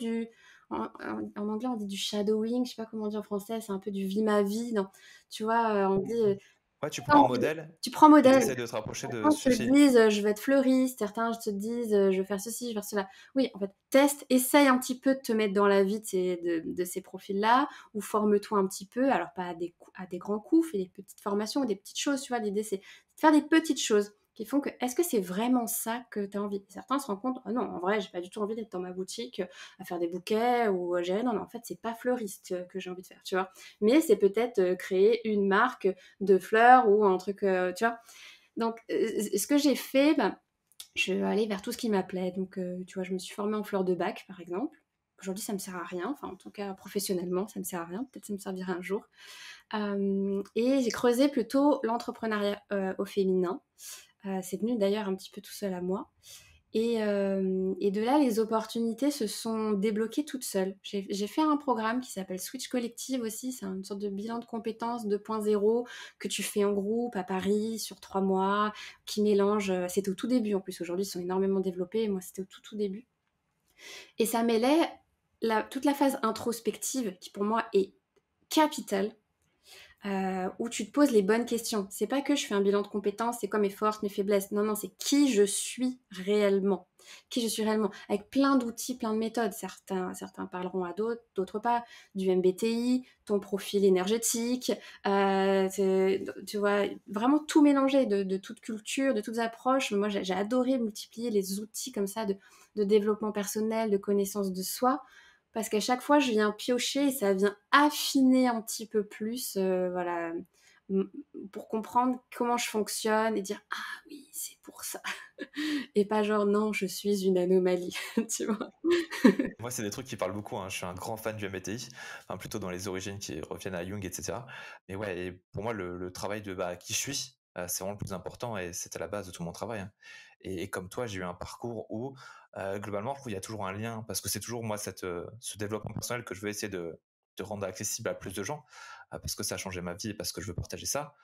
en anglais, on dit du shadowing, je sais pas comment on dit en français, c'est un peu du vie ma vie. Non. Tu vois, on dit, Ouais, tu prends un non, modèle tu prends et tu modèle. essaies de te rapprocher de Certains te celui-ci. disent, je veux être fleuriste, certains te disent, je veux faire ceci, je veux faire cela. Oui, en fait, teste, essaye un petit peu de te mettre dans la vie de ces profils-là, ou forme-toi un petit peu, alors pas à des grands coups, fais des petites formations, des petites choses, tu vois, l'idée c'est de faire des petites choses qui font que, est-ce que c'est vraiment ça que tu as envie? Et certains se rendent compte, oh non, en vrai, j'ai pas du tout envie d'être dans ma boutique à faire des bouquets ou à gérer, non, non, en fait, c'est pas fleuriste que j'ai envie de faire, tu vois. Mais c'est peut-être créer une marque de fleurs ou un truc, tu vois. Donc, ce que j'ai fait, bah, je suis allée vers tout ce qui m'appelait. Donc, tu vois, je me suis formée en fleurs de bac, par exemple. Aujourd'hui, ça me sert à rien. Enfin, en tout cas, professionnellement, ça me sert à rien. Peut-être ça me servira un jour. Et j'ai creusé plutôt l'entrepreneuriat au féminin. C'est venu d'ailleurs un petit peu tout seul à moi. Et de là, les opportunités se sont débloquées toutes seules. J'ai fait un programme qui s'appelle Switch Collective aussi. C'est une sorte de bilan de compétences 2.0 que tu fais en groupe à Paris sur 3 mois, qui mélange... C'était au tout début en plus. Aujourd'hui, ils sont énormément développés. Moi, c'était au tout début. Et ça mêlait toute la phase introspective qui pour moi est capitale, où tu te poses les bonnes questions. C'est pas que je fais un bilan de compétences, c'est quoi mes forces, mes faiblesses. Non, non, c'est qui je suis réellement. Qui je suis réellement. Avec plein d'outils, plein de méthodes. Certains parleront à d'autres, d'autres pas. Du MBTI, ton profil énergétique, tu vois, vraiment tout mélanger de toute culture, de toutes approches. Moi, j'ai adoré multiplier les outils comme ça de développement personnel, de connaissance de soi, parce qu'à chaque fois, je viens piocher et ça vient affiner un petit peu plus, voilà, pour comprendre comment je fonctionne et dire ah oui, c'est pour ça. Et pas genre non, je suis une anomalie, tu vois. Moi, c'est des trucs qui parlent beaucoup, hein. Je suis un grand fan du MBTI, enfin plutôt dans les origines qui reviennent à Jung, etc. Mais ouais, et pour moi, le travail de bah, qui je suis, c'est vraiment le plus important et c'est à la base de tout mon travail, hein. Et comme toi, j'ai eu un parcours où, globalement, je trouve il y a toujours un lien parce que c'est toujours moi ce développement personnel que je veux essayer de rendre accessible à plus de gens, parce que ça a changé ma vie et parce que je veux partager ça.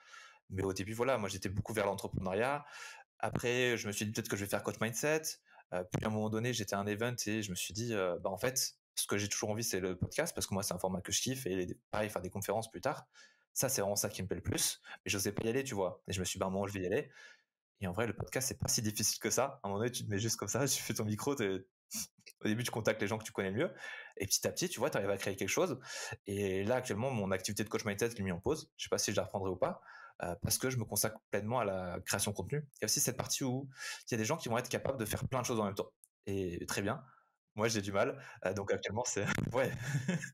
Mais au début, voilà, moi j'étais beaucoup vers l'entrepreneuriat. Après, je me suis dit peut-être que je vais faire coach mindset. Puis à un moment donné, j'étais à un event et je me suis dit, bah en fait, ce que j'ai toujours envie, c'est le podcast parce que moi, c'est un format que je kiffe et pareil, faire des conférences plus tard. Ça, c'est vraiment ça qui me plaît le plus. Mais je n'osais pas y aller, tu vois. Et je me suis dit, bah, à un moment, je vais y aller. Et en vrai, le podcast, c'est pas si difficile que ça. À un moment donné, tu te mets juste comme ça, tu fais ton micro, au début, tu contactes les gens que tu connais le mieux. Et petit à petit, tu vois, tu arrives à créer quelque chose. Et là, actuellement, mon activité de coach mindset, je l'ai mis en pause. Je sais pas si je la reprendrai ou pas. Parce que je me consacre pleinement à la création de contenu. Il y a aussi cette partie où il y a des gens qui vont être capables de faire plein de choses en même temps. Et très bien. Moi, j'ai du mal. Donc actuellement, c'est ouais.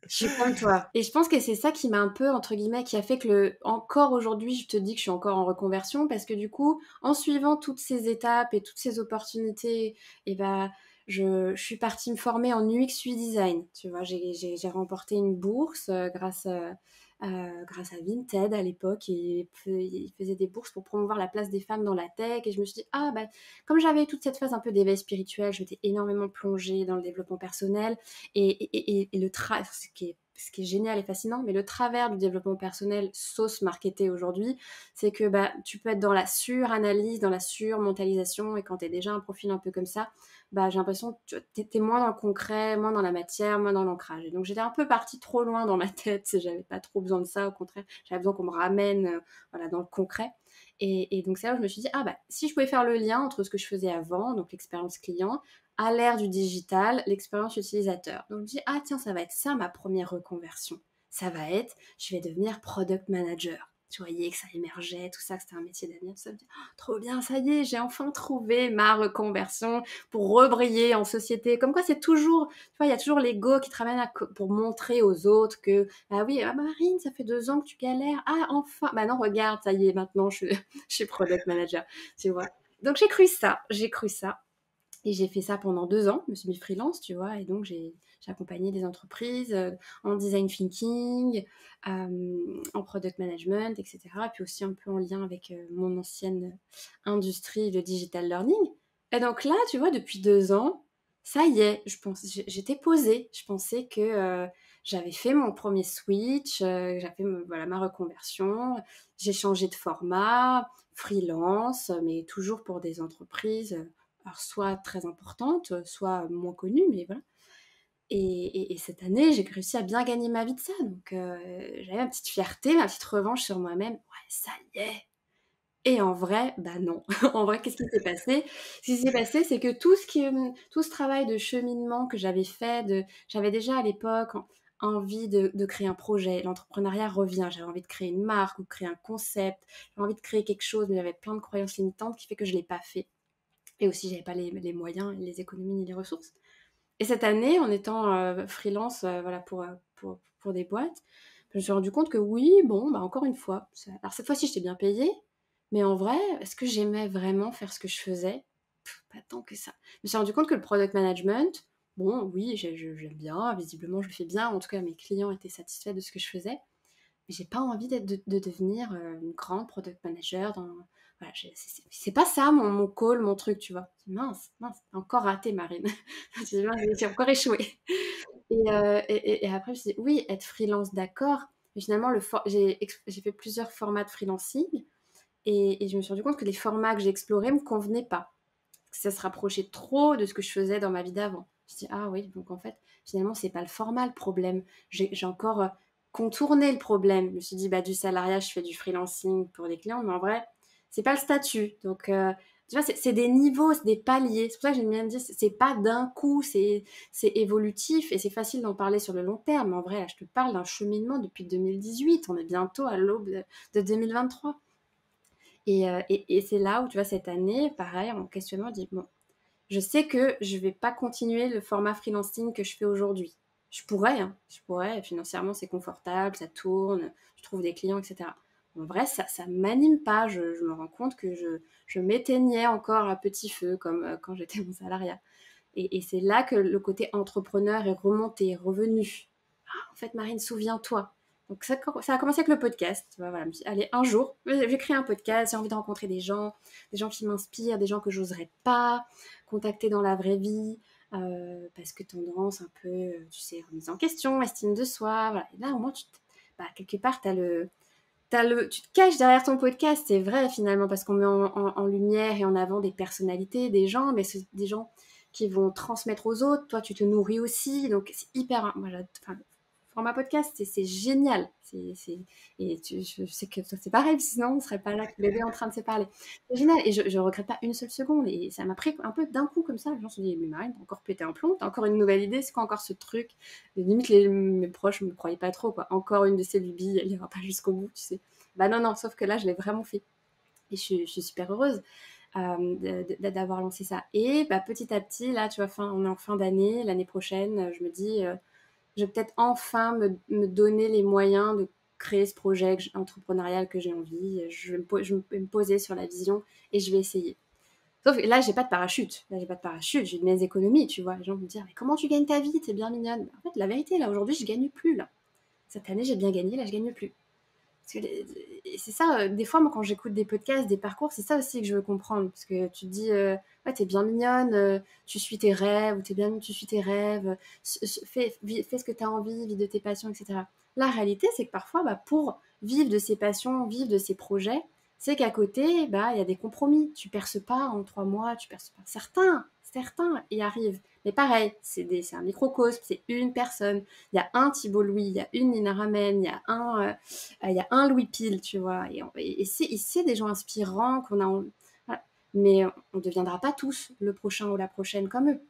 Je suis comme toi. Et je pense que c'est ça qui m'a un peu, entre guillemets, qui a fait que encore aujourd'hui, je te dis que je suis encore en reconversion parce que du coup, en suivant toutes ces étapes et toutes ces opportunités, et ben, je suis partie me former en UX UI design. Tu vois, j'ai remporté une bourse grâce à Vinted à l'époque et il faisait des bourses pour promouvoir la place des femmes dans la tech. Et je me suis dit, ah, bah, comme j'avais toute cette phase un peu d'éveil spirituel, je m'étais énormément plongée dans le développement personnel. Et ce qui est génial et fascinant, mais le travers du développement personnel sauce marketé aujourd'hui, c'est que bah, tu peux être dans la suranalyse, dans la surmentalisation, et quand tu es déjà un profil un peu comme ça, bah, j'ai l'impression que tu es moins dans le concret, moins dans la matière, moins dans l'ancrage. Et donc j'étais un peu partie trop loin dans ma tête, j'avais pas trop besoin de ça, au contraire, j'avais besoin qu'on me ramène voilà, dans le concret. Et donc c'est là où je me suis dit, ah bah, si je pouvais faire le lien entre ce que je faisais avant, donc l'expérience client, à l'ère du digital, l'expérience utilisateur. Donc je me dis, ah tiens, ça va être ça ma première reconversion. Ça va être, je vais devenir product manager. Tu voyais que ça émergeait, tout ça, que c'était un métier d'avenir, tout ça. Je me dis, oh, trop bien, ça y est, j'ai enfin trouvé ma reconversion pour rebriller en société. Comme quoi, c'est toujours, tu vois, il y a toujours l'ego qui te ramène pour montrer aux autres que, ah oui, ah Marine, ça fait 2 ans que tu galères. Ah, enfin, bah non, regarde, ça y est, maintenant, je suis product manager, tu vois. Donc j'ai cru ça. Et j'ai fait ça pendant 2 ans, je me suis mis freelance, tu vois, et donc j'ai accompagné des entreprises en design thinking, en product management, etc. Et puis aussi un peu en lien avec mon ancienne industrie, le digital learning. Et donc là, tu vois, depuis 2 ans, ça y est, j'étais posée. Je pensais que j'avais fait mon premier switch, j'avais fait voilà, ma reconversion, j'ai changé de format, freelance, mais toujours pour des entreprises alors soit très importante, soit moins connue, mais voilà. Et cette année, j'ai réussi à bien gagner ma vie de ça. Donc j'avais ma petite fierté, ma petite revanche sur moi-même. Ouais, ça y est. Et en vrai, bah non. En vrai, qu'est-ce qui s'est passé? Ce qui s'est passé, c'est que tout ce travail de cheminement que j'avais fait, j'avais déjà à l'époque envie de créer un projet. L'entrepreneuriat revient. J'avais envie de créer une marque ou de créer un concept. J'avais envie de créer quelque chose, mais j'avais plein de croyances limitantes qui fait que je ne l'ai pas fait. Et aussi, j'avais pas les moyens, les économies ni les ressources. Et cette année, en étant freelance voilà, pour des boîtes, je me suis rendu compte que oui, bon, bah, encore une fois. Alors cette fois-ci, j'étais bien payée, mais en vrai, est-ce que j'aimais vraiment faire ce que je faisais? Pas tant que ça. Je me suis rendu compte que le product management, bon, oui, j'aime bien, visiblement, je le fais bien. En tout cas, mes clients étaient satisfaits de ce que je faisais. Mais j'ai pas envie de devenir une grande product manager. Voilà, c'est pas ça mon call, mon truc, tu vois. Mince, mince, t'as encore raté, Marine. J'ai encore échoué. Et après, je me suis dit, oui, être freelance, d'accord. Mais finalement, j'ai fait plusieurs formats de freelancing et je me suis rendu compte que les formats que j'explorais me convenaient pas. Que ça se rapprochait trop de ce que je faisais dans ma vie d'avant. Je me suis dit, ah oui, donc en fait, finalement, c'est pas le format le problème. J'ai encore contourné le problème. Je me suis dit, bah, du salariat, je fais du freelancing pour les clients, mais en vrai, c'est pas le statut. Donc, tu vois, c'est des niveaux, c'est des paliers. C'est pour ça que j'aime bien dire, c'est pas d'un coup, c'est évolutif et c'est facile d'en parler sur le long terme. Mais en vrai, là, je te parle d'un cheminement depuis 2018. On est bientôt à l'aube de 2023. Et c'est là où, tu vois, cette année, pareil, en questionnement, je dis, bon, je sais que je vais pas continuer le format freelancing que je fais aujourd'hui. Je pourrais, financièrement c'est confortable, ça tourne, je trouve des clients, etc. En vrai, ça m'anime pas, je me rends compte que je m'éteignais encore à petit feu, comme quand j'étais mon salariat. Et c'est là que le côté entrepreneur est remonté, est revenu. Ah, en fait, Marine, souviens-toi, Donc ça a commencé avec le podcast. Tu vois, voilà, je me suis dit, allez, un jour, j'ai créé un podcast, j'ai envie de rencontrer des gens qui m'inspirent, des gens que j'oserais pas contacter dans la vraie vie, parce que tendance un peu, tu sais, remise en question, estime de soi, voilà. Et là, au moins, quelque part, tu te caches derrière ton podcast, c'est vrai finalement, parce qu'on met en lumière et en avant des personnalités, des gens, mais c'est des gens qui vont transmettre aux autres. Toi, tu te nourris aussi, donc c'est hyper. Moi, enfin, format podcast, c'est génial. Je sais que toi, c'est pareil, sinon on ne serait pas là, que bébé en train de se parler. C'est génial, et je ne regrette pas une seule seconde. Et ça m'a pris un peu d'un coup comme ça. Les gens se sont dit, mais Marine, t'as encore pété un plomb, t'as encore une nouvelle idée, c'est quoi encore ce truc? Et limite, mes proches ne me croyaient pas trop, quoi. Encore une de ces lubies, elle n'ira pas jusqu'au bout, tu sais. Bah non, non, sauf que là, je l'ai vraiment fait. Et je suis super heureuse d'avoir lancé ça. Et bah, petit à petit, là, tu vois, on est en fin d'année, l'année prochaine, je me dis, je vais peut-être enfin me donner les moyens de créer ce projet entrepreneurial que j'ai envie. Je vais me poser sur la vision et je vais essayer. Sauf que là, j'ai pas de parachute. Là, j'ai pas de parachute. J'ai de mes économies, tu vois. Les gens vont me dire, mais comment tu gagnes ta vie? T'es bien mignonne. En fait, la vérité, là, aujourd'hui, je gagne plus, là. Cette année, j'ai bien gagné. Là, je gagne plus. Parce que c'est ça, des fois, moi, quand j'écoute des podcasts, des parcours, c'est ça aussi que je veux comprendre. Parce que tu te dis, ouais, t'es bien mignonne, tu suis tes rêves, ou t'es bien mignonne, tu suis tes rêves, fais ce que t'as envie, vis de tes passions, etc. La réalité, c'est que parfois, bah, pour vivre de ses passions, vivre de ses projets, c'est qu'à côté, bah, il y a des compromis. Tu perces pas en 3 mois, tu perces pas. Certains y arrivent. Mais pareil, c'est un microcosme, c'est une personne. Il y a un Thibault Louis, il y a une Nina Ramen, il y a un Louis Pile, tu vois. Et c'est des gens inspirants qu'on a. Voilà. Mais on ne deviendra pas tous le prochain ou la prochaine comme eux.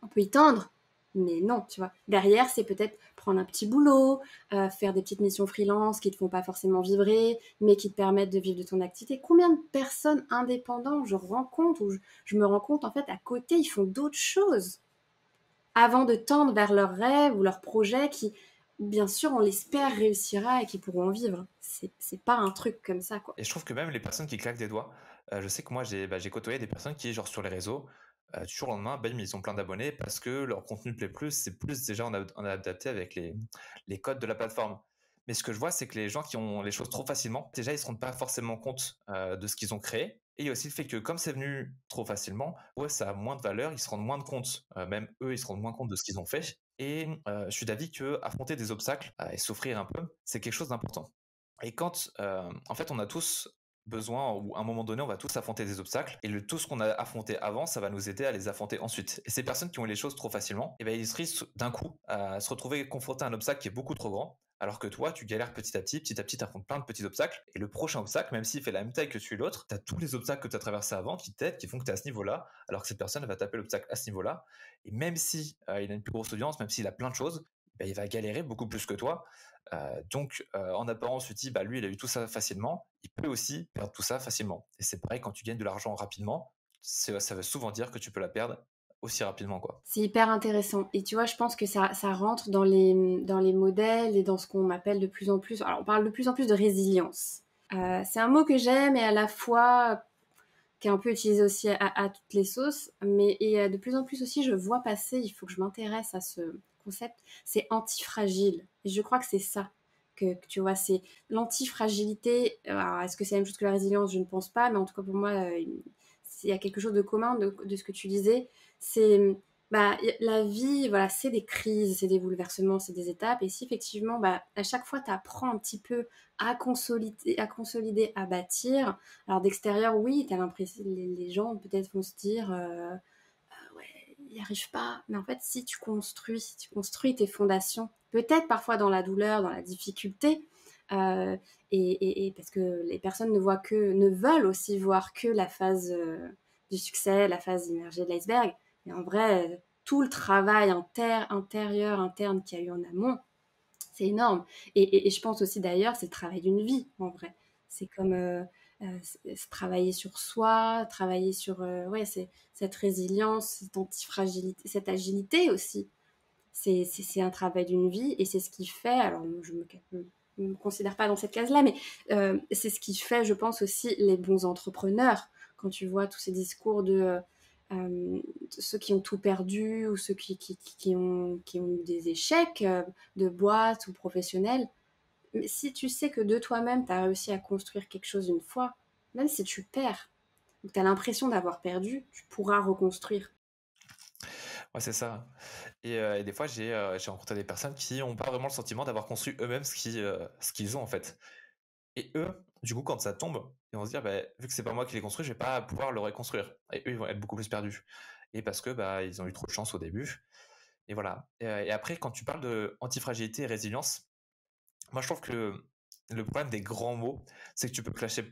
On peut y tendre, mais non, tu vois. Derrière, c'est peut-être prendre un petit boulot, faire des petites missions freelance qui ne te font pas forcément vibrer, mais qui te permettent de vivre de ton activité. Combien de personnes indépendantes je rencontre, ou je me rends compte, en fait, à côté, ils font d'autres choses avant de tendre vers leurs rêves ou leurs projets qui, bien sûr, on l'espère, réussira et qui pourront en vivre. C'est pas un truc comme ça, quoi. Et je trouve que même les personnes qui claquent des doigts, je sais que moi j'ai côtoyé des personnes qui, genre sur les réseaux, du jour au lendemain, bam, ils ont plein d'abonnés parce que leur contenu plaît plus, c'est plus déjà on a adapté avec les codes de la plateforme. Mais ce que je vois, c'est que les gens qui ont les choses trop facilement, déjà ils se rendent pas forcément compte de ce qu'ils ont créé. Et il y a aussi le fait que comme c'est venu trop facilement, ouais, ça a moins de valeur, ils se rendent moins de compte, même eux, ils se rendent moins compte de ce qu'ils ont fait. Et je suis d'avis que affronter des obstacles et souffrir un peu, c'est quelque chose d'important. Et quand, en fait, on a tous besoin, ou à un moment donné, on va tous affronter des obstacles, et tout ce qu'on a affronté avant, ça va nous aider à les affronter ensuite. Et ces personnes qui ont les choses trop facilement, eh ben, ils risquent d'un coup à se retrouver confrontés à un obstacle qui est beaucoup trop grand, alors que toi, tu galères petit à petit, t'affrontes plein de petits obstacles, et le prochain obstacle, même s'il fait la même taille que celui de l'autre, t'as tous les obstacles que t'as traversés avant qui t'aident, qui font que t'es à ce niveau-là, alors que cette personne va taper l'obstacle à ce niveau-là, et même si il a une plus grosse audience, même s'il a plein de choses, ben, il va galérer beaucoup plus que toi, donc, en apparence, tu te dis, bah, lui, il a eu tout ça facilement, il peut aussi perdre tout ça facilement. Et c'est pareil, quand tu gagnes de l'argent rapidement, ça veut souvent dire que tu peux la perdre aussi rapidement, quoi. C'est hyper intéressant. Et tu vois, je pense que ça rentre dans les modèles et dans ce qu'on appelle de plus en plus. Alors, on parle de plus en plus de résilience. C'est un mot que j'aime et à la fois qui est un peu utilisé aussi à toutes les sauces. De plus en plus aussi, je vois passer, il faut que je m'intéresse à ce concept, c'est antifragile. Et je crois que c'est ça que tu vois, c'est l'antifragilité. Alors, est-ce que c'est la même chose que la résilience? Je ne pense pas, mais en tout cas pour moi, il y a quelque chose de commun de ce que tu disais. C'est bah, la vie, voilà, c'est des crises, c'est des bouleversements, c'est des étapes. Et si effectivement, bah, à chaque fois, tu apprends un petit peu à bâtir. Alors d'extérieur, oui, t'as l'impression, les gens peut-être vont se dire, ouais, il n'y arrive pas. Mais en fait, si tu construis tes fondations, peut-être parfois dans la douleur, dans la difficulté, euh, et parce que les personnes ne veulent aussi voir que la phase du succès, la phase immergée de l'iceberg. Mais en vrai, tout le travail intérieur, interne qu'il y a eu en amont, c'est énorme. Et je pense aussi d'ailleurs, c'est le travail d'une vie, en vrai. C'est comme travailler sur soi, travailler sur ouais, cette résilience, cette antifragilité, cette agilité aussi. C'est un travail d'une vie et c'est ce qui fait, alors je me considère pas dans cette case-là, mais c'est ce qui fait, je pense aussi, les bons entrepreneurs. Quand tu vois tous ces discours de ceux qui ont tout perdu ou ceux qui ont eu des échecs de boîte ou professionnels, Mais si tu sais que de toi-même, tu as réussi à construire quelque chose une fois, même si tu perds, ou tu as l'impression d'avoir perdu, tu pourras reconstruire. Ouais, c'est ça. Et des fois, j'ai rencontré des personnes qui n'ont pas vraiment le sentiment d'avoir construit eux-mêmes ce qu'ils ont en fait. Et eux, du coup, quand ça tombe, ils vont se dire, bah, vu que c'est pas moi qui l'ai construit, je vais pas pouvoir le reconstruire. Et eux, ils vont être beaucoup plus perdus. Et parce que bah, ils ont eu trop de chance au début. Et voilà. Et après, quand tu parles de antifragilité et résilience, moi, je trouve que le problème des grands mots, c'est que tu peux cacher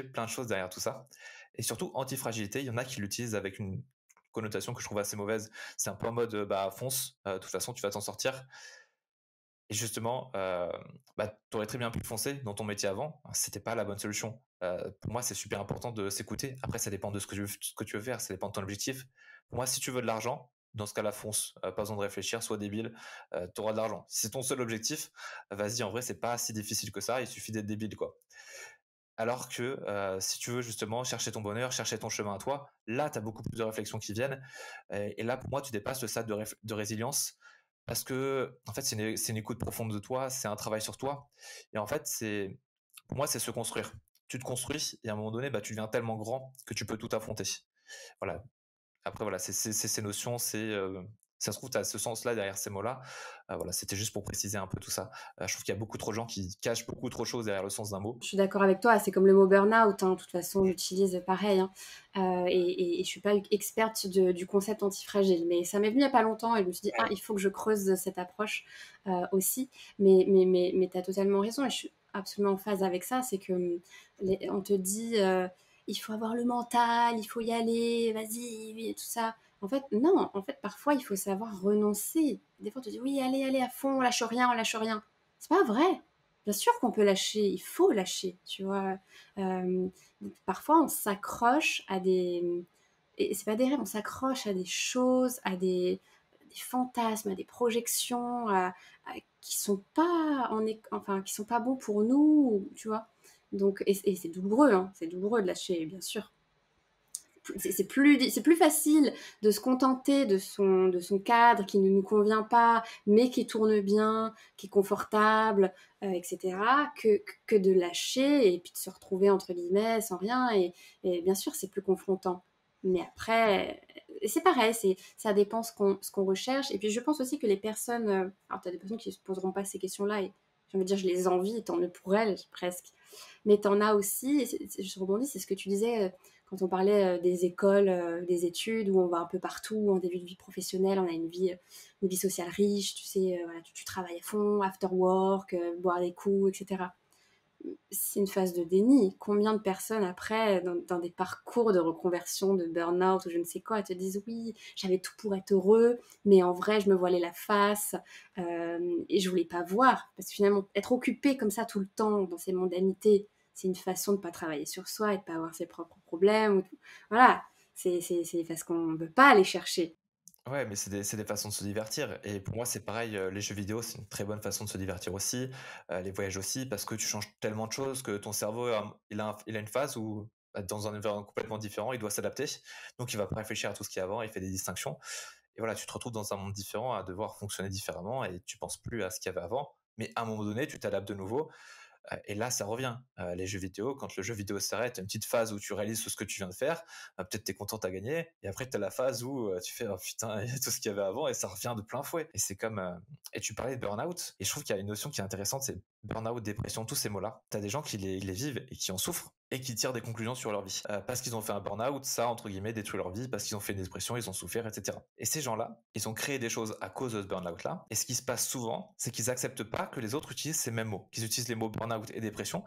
plein de choses derrière tout ça. Et surtout, antifragilité, il y en a qui l'utilisent avec une connotation que je trouve assez mauvaise. C'est un peu en mode, bah, fonce, de toute façon, tu vas t'en sortir. Et justement, bah, tu aurais très bien pu foncer dans ton métier avant, c'était pas la bonne solution. Pour moi, c'est super important de s'écouter. Après, ça dépend de ce que tu veux faire, ça dépend de ton objectif. Pour moi, si tu veux de l'argent, dans ce cas-là, fonce. Pas besoin de réfléchir, sois débile, tu auras de l'argent. Si c'est ton seul objectif, vas-y, en vrai, c'est pas si difficile que ça, il suffit d'être débile, quoi. Alors que si tu veux justement chercher ton bonheur, chercher ton chemin à toi, là, tu as beaucoup plus de réflexions qui viennent. Et là, pour moi, tu dépasses le stade de résilience parce que, en fait, c'est une écoute profonde de toi, c'est un travail sur toi. Et en fait, pour moi, c'est se construire. Tu te construis et à un moment donné, bah, tu deviens tellement grand que tu peux tout affronter. Voilà. Après, voilà, c'est ces notions, ça se trouve, tu as ce sens-là derrière ces mots-là. Voilà, c'était juste pour préciser un peu tout ça. Je trouve qu'il y a beaucoup trop de gens qui cachent beaucoup trop de choses derrière le sens d'un mot. Je suis d'accord avec toi, c'est comme le mot burn-out, hein, de toute façon, j'utilise pareil. Hein. Et je suis pas experte du concept antifragile, mais ça m'est venu il y a pas longtemps et je me suis dit, ah, il faut que je creuse cette approche aussi. Mais tu as totalement raison et je suis absolument en phase avec ça, c'est que on te dit, il faut avoir le mental, il faut y aller, vas-y, oui, et tout ça. En fait, non, en fait, parfois, il faut savoir renoncer. Des fois, on te dit, oui, allez, allez, à fond, on lâche rien, on lâche rien. C'est pas vrai. Bien sûr qu'on peut lâcher, il faut lâcher, tu vois. Euh, Parfois, on s'accroche à des... Et c'est pas des rêves, on s'accroche à des choses, à des fantasmes, à des projections qui sont pas enfin qui sont pas bons pour nous, tu vois. Donc et c'est douloureux, hein, c'est douloureux de lâcher, bien sûr. C'est plus facile de se contenter de son cadre qui ne nous convient pas, mais qui tourne bien, qui est confortable, etc., que de lâcher et puis de se retrouver entre guillemets sans rien. Et bien sûr, c'est plus confrontant. Mais après, c'est pareil, ça dépend ce qu'on recherche. Et puis je pense aussi que les personnes, alors tu as des personnes qui ne se poseront pas ces questions-là et j'ai envie de dire, je les envie, tant mieux pour elles, presque. Mais tu en as aussi, je rebondis, c'est ce que tu disais quand on parlait des écoles, des études, où on va un peu partout, en début de vie professionnelle, on a une vie sociale riche, tu sais, voilà, tu travailles à fond, after work, boire des coups, etc. C'est une phase de déni. Combien de personnes après, dans des parcours de reconversion, de burn-out ou je ne sais quoi, te disent oui, j'avais tout pour être heureux, mais en vrai, je me voilais la face et je voulais pas voir. Parce que finalement, être occupé comme ça tout le temps dans ces mondanités, c'est une façon de ne pas travailler sur soi et de pas avoir ses propres problèmes. Voilà, c'est parce qu'on ne veut pas aller chercher. Ouais, mais c'est des façons de se divertir. Et pour moi, c'est pareil, les jeux vidéo, c'est une très bonne façon de se divertir aussi, les voyages aussi, parce que tu changes tellement de choses que ton cerveau, il a une phase où, bah, dans un environnement complètement différent, il doit s'adapter. Donc, il va pas réfléchir à tout ce qu'il y a avant, il fait des distinctions. Et voilà, tu te retrouves dans un monde différent à devoir fonctionner différemment et tu penses plus à ce qu'il y avait avant. Mais à un moment donné, tu t'adaptes de nouveau. Et là, ça revient. Les jeux vidéo, quand le jeu vidéo s'arrête, tu as une petite phase où tu réalises tout ce que tu viens de faire. Peut-être tu es content, tu as gagné. Et après, tu as la phase où tu fais, oh putain, il y a tout ce qu'il y avait avant et ça revient de plein fouet. Et c'est comme. Et tu parlais de burn-out. Et je trouve qu'il y a une notion qui est intéressante, c'est burn-out, dépression, tous ces mots-là. Tu as des gens qui les vivent et qui en souffrent et qui tirent des conclusions sur leur vie. Parce qu'ils ont fait un burn-out, ça, entre guillemets, détruit leur vie, parce qu'ils ont fait une dépression, ils ont souffert, etc. Et ces gens-là, ils ont créé des choses à cause de ce burn-out-là. Et ce qui se passe souvent, c'est qu'ils acceptent pas que les autres utilisent ces mêmes mots, qu'ils utilisent les mots burn-out et dépression,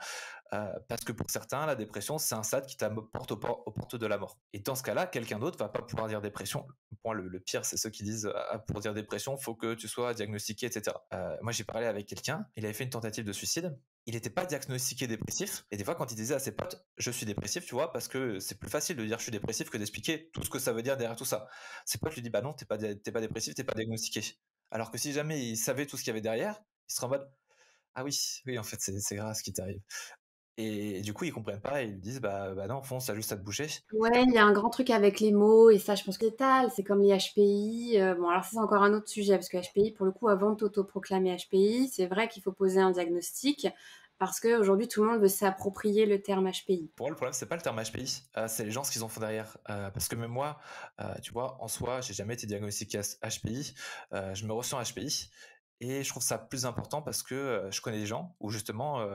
parce que pour certains, la dépression, c'est un stade qui t'apporte aux portes de la mort. Et dans ce cas-là, quelqu'un d'autre va pas pouvoir dire dépression. Pour moi, le pire, c'est ceux qui disent pour dire dépression, faut que tu sois diagnostiqué, etc. Moi, j'ai parlé avec quelqu'un, il avait fait une tentative de suicide. Il n'était pas diagnostiqué dépressif. Et des fois, quand il disait à ses potes, je suis dépressif, tu vois, parce que c'est plus facile de dire je suis dépressif que d'expliquer tout ce que ça veut dire derrière tout ça. Ses potes lui disent, bah non, t'es pas dépressif, t'es pas diagnostiqué. Alors que si jamais il savait tout ce qu'il y avait derrière, il serait en mode, ah oui, oui, en fait, c'est grave ce qui t'arrive. Et du coup, ils comprennent pas et ils lui disent: «Bah non, fonce, t'as juste à te bouger». Ouais, il y a un grand truc avec les mots et ça, je pense que c'est comme les HPI. Bon, alors ça, c'est encore un autre sujet parce que HPI, pour le coup, avant de t'autoproclamer HPI, c'est vrai qu'il faut poser un diagnostic parce qu'aujourd'hui, tout le monde veut s'approprier le terme HPI. Pour moi, le problème, c'est pas le terme HPI, c'est les gens ce qu'ils en font derrière. Parce que même moi, tu vois, en soi, j'ai jamais été diagnostiqué HPI. Je me ressens HPI et je trouve ça plus important parce que je connais des gens où justement,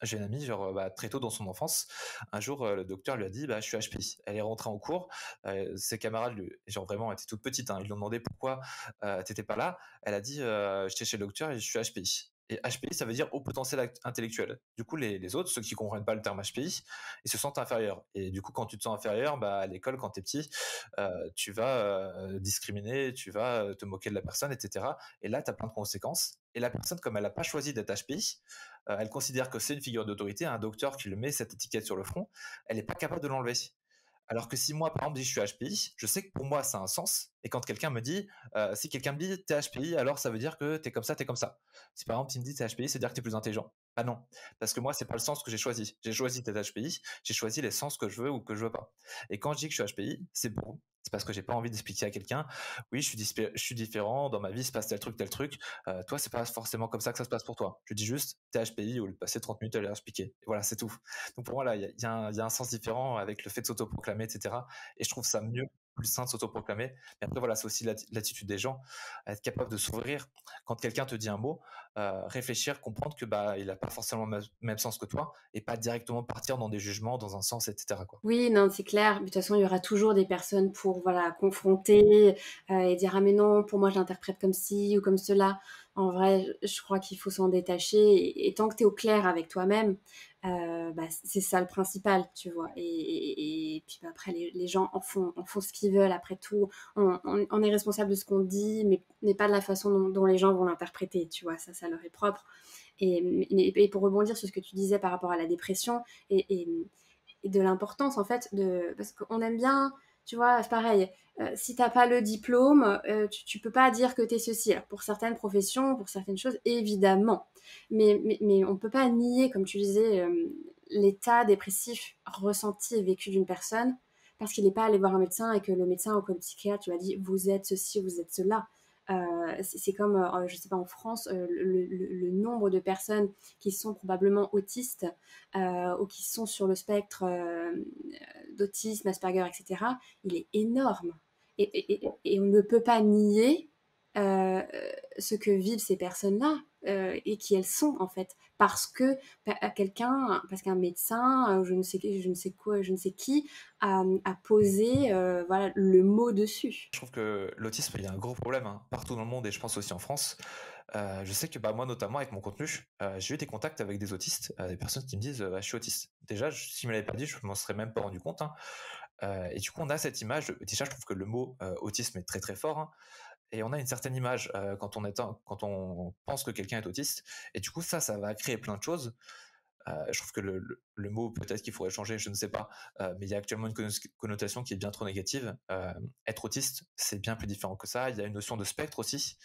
j'ai une amie, genre, très tôt dans son enfance, un jour, le docteur lui a dit: «Bah, je suis HPI». Elle est rentrée en cours, ses camarades, genre vraiment, elle était toute petite, hein, ils lui ont demandé: «Pourquoi t'étais pas là?» Elle a dit: «J'étais chez le docteur et je suis HPI». Et HPI, ça veut dire haut potentiel intellectuel. Du coup, les autres, ceux qui comprennent pas le terme HPI, ils se sentent inférieurs. Et du coup, quand tu te sens inférieur, bah, à l'école, quand tu es petit, tu vas discriminer, tu vas te moquer de la personne, etc. Et là, tu as plein de conséquences. Et la personne, comme elle n'a pas choisi d'être HPI, elle considère que c'est une figure d'autorité, un docteur qui le met cette étiquette sur le front, elle n'est pas capable de l'enlever. Alors que si moi, par exemple, je dis je suis HPI, je sais que pour moi, ça a un sens. Et quand quelqu'un me dit, si quelqu'un me dit t'es HPI, alors ça veut dire que t'es comme ça, t'es comme ça. Si par exemple, il me dit t'es HPI, c'est dire que t'es plus intelligent. Ah non, parce que moi, c'est pas le sens que j'ai choisi. J'ai choisi d'être HPI, j'ai choisi les sens que je veux ou que je veux pas. Et quand je dis que je suis HPI, c'est parce que j'ai pas envie d'expliquer à quelqu'un, oui, je suis différent, dans ma vie, il se passe tel truc, toi, c'est pas forcément comme ça que ça se passe pour toi. Je dis juste, t'es HPI, au lieu de passer 30 minutes à leur expliquer. Et voilà, c'est tout. Donc pour moi, là, il y a un sens différent avec le fait de s'autoproclamer, etc. Et je trouve ça mieux, plus sain de s'autoproclamer. Mais après, voilà, c'est aussi l'attitude des gens, à être capable de s'ouvrir. Quand quelqu'un te dit un mot, réfléchir, comprendre que bah, il n'a pas forcément le même sens que toi, et pas directement partir dans des jugements, dans un sens, etc. Quoi. Oui, non, c'est clair. De toute façon, il y aura toujours des personnes pour voilà, confronter et dire ah mais non, pour moi, je l'interprète comme ci ou comme cela. En vrai, je crois qu'il faut s'en détacher. Et tant que tu es au clair avec toi-même, bah, c'est ça le principal, tu vois. Et puis bah, après, les gens en font ce qu'ils veulent. Après tout, on est responsable de ce qu'on dit, mais pas de la façon dont les gens vont l'interpréter, tu vois. Ça leur est propre. Et pour rebondir sur ce que tu disais par rapport à la dépression, et de l'importance en fait parce qu'on aime bien, tu vois, c'est pareil, si t'as pas le diplôme, tu peux pas dire que t'es ceci. Alors, pour certaines professions, pour certaines choses, évidemment, mais on peut pas nier, comme tu disais, l'état dépressif ressenti et vécu d'une personne parce qu'il n'est pas allé voir un médecin et que le médecin ou que le psychiatre lui a dit vous êtes ceci, vous êtes cela. C'est comme, je sais pas, en France, le nombre de personnes qui sont probablement autistes ou qui sont sur le spectre d'autisme, Asperger, etc., il est énorme. Et on ne peut pas nier euh, ce que vivent ces personnes-là et qui elles sont en fait parce que parce qu'un médecin je ne sais quoi, je ne sais qui a posé voilà le mot dessus. Je trouve que l'autisme, il y a un gros problème hein, partout dans le monde et je pense aussi en France. Je sais que bah, moi, notamment avec mon contenu, j'ai eu des contacts avec des autistes, des personnes qui me disent je suis autiste. Déjà, s'ils ne me l'avaient pas dit, je ne m'en serais même pas rendu compte. Hein. Et du coup, on a cette image. Déjà, je trouve que le mot autisme est très très fort. Hein, et on a une certaine image quand on pense que quelqu'un est autiste. Et du coup, ça va créer plein de choses. Je trouve que le mot, peut-être qu'il faudrait changer, je ne sais pas, mais il y a actuellement une connotation qui est bien trop négative. Être autiste, c'est bien plus différent que ça. Il y a une notion de spectre aussi,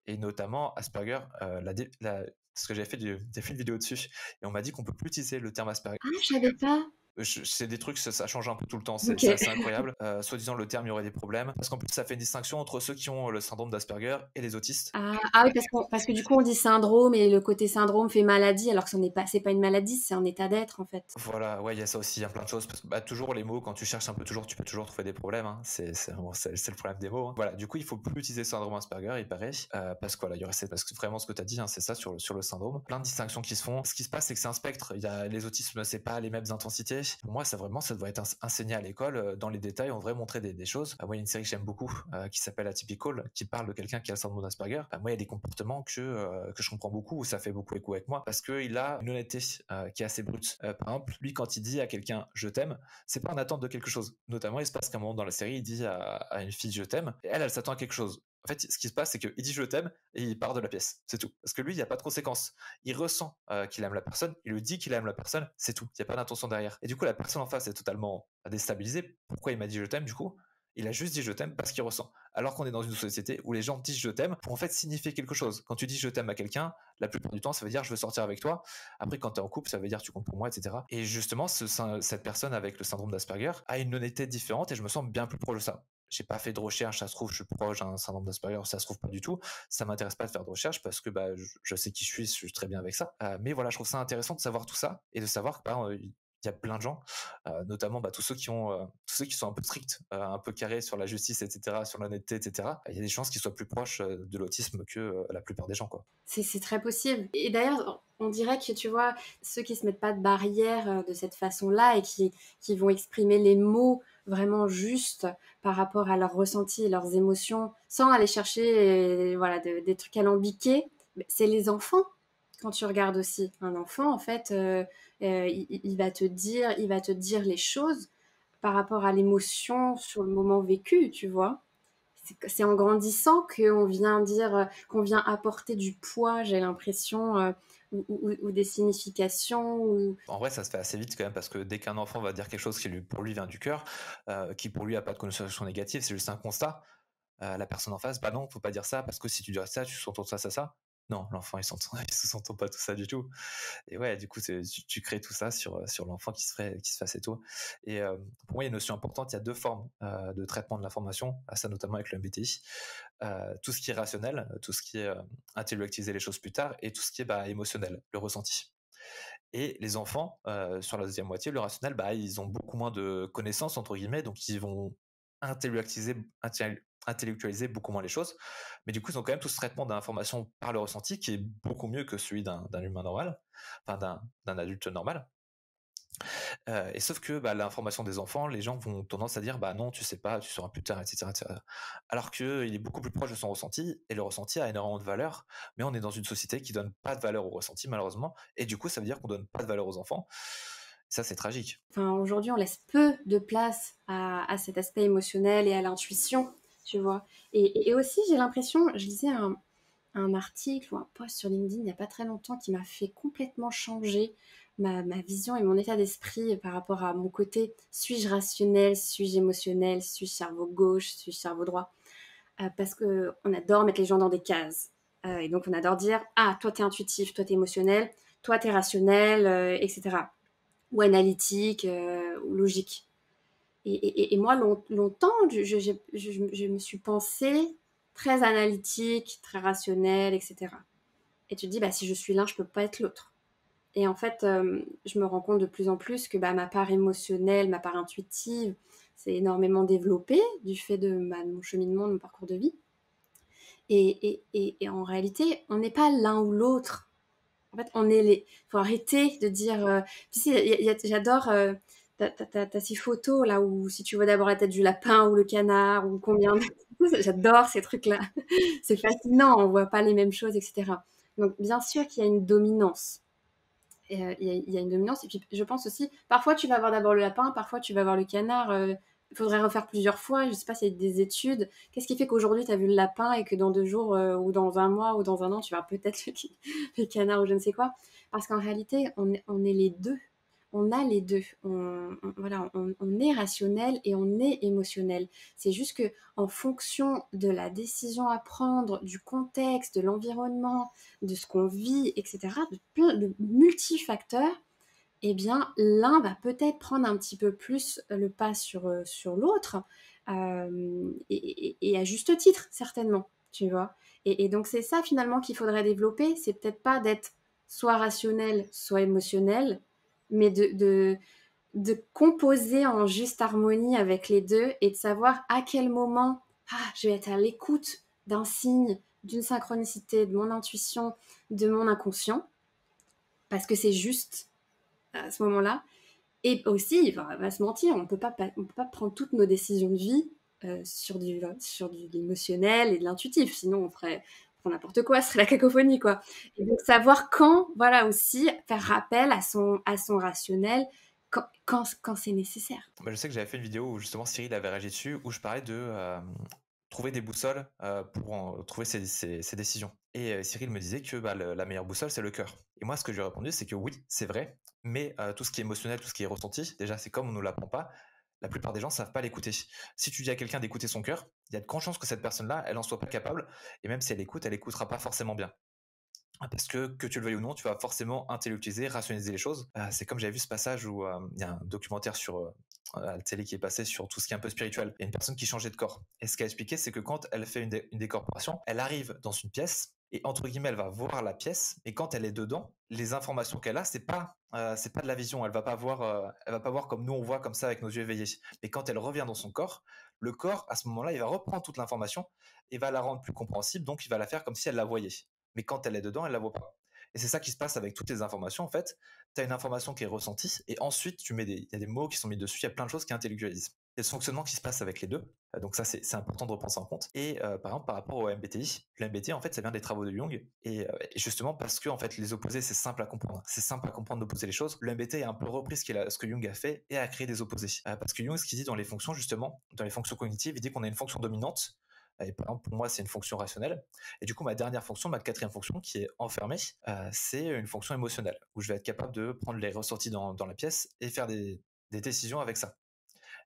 et notamment Asperger. Parce que j'ai fait une vidéo dessus, et on m'a dit qu'on peut plus utiliser le terme Asperger. Ah, je savais pas. C'est des trucs, ça change un peu tout le temps, Ok. c'est assez incroyable. Soi-disant, le terme, il y aurait des problèmes, parce qu'en plus, ça fait une distinction entre ceux qui ont le syndrome d'Asperger et les autistes. Ah oui, parce que du coup, on dit syndrome et le côté syndrome fait maladie, alors que c'est pas une maladie, c'est un état d'être, en fait. Voilà, ouais, il y a ça aussi, il y a plein de choses. Parce que bah, toujours les mots, quand tu cherches un peu toujours, tu peux toujours trouver des problèmes. Hein. C'est le problème des mots. Hein. Voilà, du coup, il faut plus utiliser syndrome Asperger, il paraît. Parce que voilà, il y aurait parce que vraiment ce que tu as dit, hein, c'est ça sur le syndrome. Plein de distinctions qui se font. Ce qui se passe, c'est que c'est un spectre. Il y a les autismes, c'est pas les mêmes intensités. Pour moi, ça devrait être enseigné à l'école. Dans les détails, on devrait montrer des choses. Moi, il y a une série que j'aime beaucoup qui s'appelle Atypical, qui parle de quelqu'un qui a le syndrome d'Asperger. Moi, il y a des comportements que je comprends beaucoup, où ça fait beaucoup écho avec moi, parce qu'il a une honnêteté qui est assez brute. Par exemple, lui, quand il dit à quelqu'un je t'aime, c'est pas en attente de quelque chose. Notamment, il se passe qu'à un moment dans la série, il dit à une fille je t'aime, et elle s'attend à quelque chose. En fait, ce qui se passe, c'est qu'il dit je t'aime et il part de la pièce. C'est tout. Parce que lui, il n'y a pas de conséquences. Il ressent qu'il aime la personne, il lui dit qu'il aime la personne, c'est tout. Il n'y a pas d'intention derrière. Et du coup, la personne en face est totalement déstabilisée. Pourquoi il m'a dit je t'aime, du coup? Il a juste dit je t'aime parce qu'il ressent. Alors qu'on est dans une société où les gens disent je t'aime pour en fait signifier quelque chose. Quand tu dis je t'aime à quelqu'un, la plupart du temps, ça veut dire je veux sortir avec toi. Après, quand tu es en couple, ça veut dire tu comptes pour moi, etc. Et justement, cette personne avec le syndrome d'Asperger a une honnêteté différente et je me sens bien plus proche de ça. J'ai pas fait de recherche, ça se trouve, je suis proche d'un syndrome d'Asperger, ça se trouve pas du tout. Ça m'intéresse pas de faire de recherche parce que je sais qui je suis très bien avec ça. Mais voilà, je trouve ça intéressant de savoir tout ça et de savoir que il y a plein de gens, notamment tous ceux qui sont un peu stricts, un peu carrés sur la justice, etc., sur l'honnêteté, etc. Il y a des chances qu'ils soient plus proches de l'autisme que la plupart des gens, quoi. C'est très possible. Et d'ailleurs, on dirait que, tu vois, ceux qui se mettent pas de barrière de cette façon-là et qui vont exprimer les mots vraiment justes par rapport à leurs ressentis et leurs émotions, sans aller chercher voilà, des trucs alambiqués, c'est les enfants. Quand tu regardes aussi un enfant, en fait, il va il va te dire les choses par rapport à l'émotion sur le moment vécu, tu vois. C'est en grandissant qu'on vient dire, qu'on vient apporter du poids, j'ai l'impression, ou des significations. En vrai, ça se fait assez vite quand même parce que dès qu'un enfant va dire quelque chose qui pour lui vient du cœur, qui pour lui a pas de connotation négative, c'est juste un constat. La personne en face, bah non, faut pas dire ça parce que si tu dis ça, tu sous-entends ça. Non, l'enfant il sous-entend pas tout ça du tout. Et ouais, du coup, tu crées tout ça sur l'enfant qui se fait assez tôt. Et pour moi, il y a une notion importante, il y a deux formes de traitement de l'information, ça notamment avec le MBTI. Tout ce qui est rationnel, tout ce qui est intellectualiser les choses plus tard, et tout ce qui est émotionnel, le ressenti. Et les enfants, sur la deuxième moitié, le rationnel, ils ont beaucoup moins de connaissances, entre guillemets, donc ils vont intellectualiser, intellectualiser beaucoup moins les choses. Mais du coup, ils ont quand même tout ce traitement d'information par le ressenti qui est beaucoup mieux que celui d'un humain normal, enfin d'un adulte normal. Et sauf que l'information des enfants, les gens vont tendance à dire bah non, tu sais pas, tu sauras plus tard, etc., etc. Alors qu'il est beaucoup plus proche de son ressenti, et le ressenti a énormément de valeur, mais on est dans une société qui donne pas de valeur au ressenti, malheureusement, et du coup, ça veut dire qu'on donne pas de valeur aux enfants. Ça, c'est tragique. Enfin, aujourd'hui, on laisse peu de place à cet aspect émotionnel et à l'intuition, tu vois. Et aussi, j'ai l'impression, je lisais un article ou un post sur LinkedIn il n'y a pas très longtemps qui m'a fait complètement changer ma vision et mon état d'esprit par rapport à mon côté. Suis-je rationnel, suis-je émotionnel, suis-je cerveau gauche, suis-je cerveau droit? Parce qu'on adore mettre les gens dans des cases. Et donc on adore dire, ah, toi t'es intuitif, toi t'es émotionnel, toi t'es rationnel, etc. Ou analytique, ou logique. Et moi, longtemps, je me suis pensée très analytique, très rationnelle, etc. Et tu te dis, bah, si je suis l'un, je peux pas être l'autre. Et en fait, je me rends compte de plus en plus que ma part émotionnelle, ma part intuitive, s'est énormément développée du fait de mon cheminement, de mon parcours de vie. Et en réalité, on n'est pas l'un ou l'autre. En fait, on est les. Il faut arrêter de dire. Tu sais, j'adore. T'as ces photos là où si tu vois d'abord la tête du lapin ou le canard ou combien. J'adore ces trucs-là. C'est fascinant, on voit pas les mêmes choses, etc. Donc, bien sûr qu'il y a une dominance. Il y a une dominance. Et puis, je pense aussi, parfois, tu vas avoir d'abord le lapin, parfois, tu vas avoir le canard. Il faudrait refaire plusieurs fois. Je sais pas, c'est des études. Qu'est-ce qui fait qu'aujourd'hui, tu as vu le lapin et que dans 2 jours, ou dans un mois, ou dans un an, tu vas peut-être le canard ou je ne sais quoi? Parce qu'en réalité, on est les deux. On a les deux. Voilà, on est rationnel et on est émotionnel. C'est juste que en fonction de la décision à prendre, du contexte, de l'environnement, de ce qu'on vit, etc., de plein de multifacteurs, eh bien, l'un va peut-être prendre un petit peu plus le pas sur l'autre, et à juste titre, certainement, tu vois. Et donc, c'est ça finalement qu'il faudrait développer. C'est peut-être pas d'être soit rationnel, soit émotionnel, mais de composer en juste harmonie avec les deux et de savoir à quel moment je vais être à l'écoute d'un signe, d'une synchronicité, de mon intuition, de mon inconscient, parce que c'est juste à ce moment-là. Et aussi, on va se mentir, on peut pas prendre toutes nos décisions de vie sur de l'émotionnel et de l'intuitif, sinon on ferait n'importe quoi, ce serait la cacophonie, quoi. Et donc savoir quand, voilà, aussi faire rappel à son rationnel quand c'est nécessaire. Je sais que j'avais fait une vidéo où justement Cyril avait réagi dessus, où je parlais de trouver des boussoles pour trouver ses décisions. Et Cyril me disait que la meilleure boussole, c'est le cœur. Et moi, ce que je lui ai répondu, c'est que oui, c'est vrai, mais tout ce qui est émotionnel, tout ce qui est ressenti, déjà, c'est comme on ne nous l'apprend pas, la plupart des gens savent pas l'écouter. Si tu dis à quelqu'un d'écouter son cœur, il y a de grandes chances que cette personne-là, elle en soit pas capable, et même si elle écoutera pas forcément bien. Parce que tu le veuilles ou non, tu vas forcément intellectualiser, rationaliser les choses. C'est comme j'avais vu ce passage où il y a un documentaire sur à la télé qui est passé sur tout ce qui est un peu spirituel. Il y a une personne qui changeait de corps. Et ce qu'elle expliquait, c'est que quand elle fait une décorporation, elle arrive dans une pièce et entre guillemets, elle va voir la pièce. Et quand elle est dedans, les informations qu'elle a, c'est pas de la vision. Elle va pas voir comme nous on voit comme ça avec nos yeux éveillés. Mais quand elle revient dans son corps, le corps à ce moment-là, il va reprendre toute l'information et va la rendre plus compréhensible. Donc, il va la faire comme si elle la voyait, mais quand elle est dedans, elle la voit pas. Et c'est ça qui se passe avec toutes les informations. En fait, tu as une information qui est ressentie et ensuite il y a des mots qui sont mis dessus, il y a plein de choses qui intellectualisent. Il y a ce fonctionnement qui se passe avec les deux. Donc ça, c'est important de repenser en compte. Et par exemple, par rapport au MBTI, le MBTI, en fait, ça vient des travaux de Jung. Et justement, parce que en fait, les opposés, c'est simple à comprendre. C'est simple à comprendre d'opposer les choses. Le MBTI a un peu repris ce que Jung a fait et a créé des opposés. Parce que Jung, ce qu'il dit dans les fonctions, justement, dans les fonctions cognitives, il dit qu'on a une fonction dominante. Et par exemple, pour moi, c'est une fonction rationnelle. Et du coup, ma dernière fonction, ma quatrième fonction, qui est enfermée, c'est une fonction émotionnelle, où je vais être capable de prendre les ressortis dans la pièce et faire des décisions avec ça.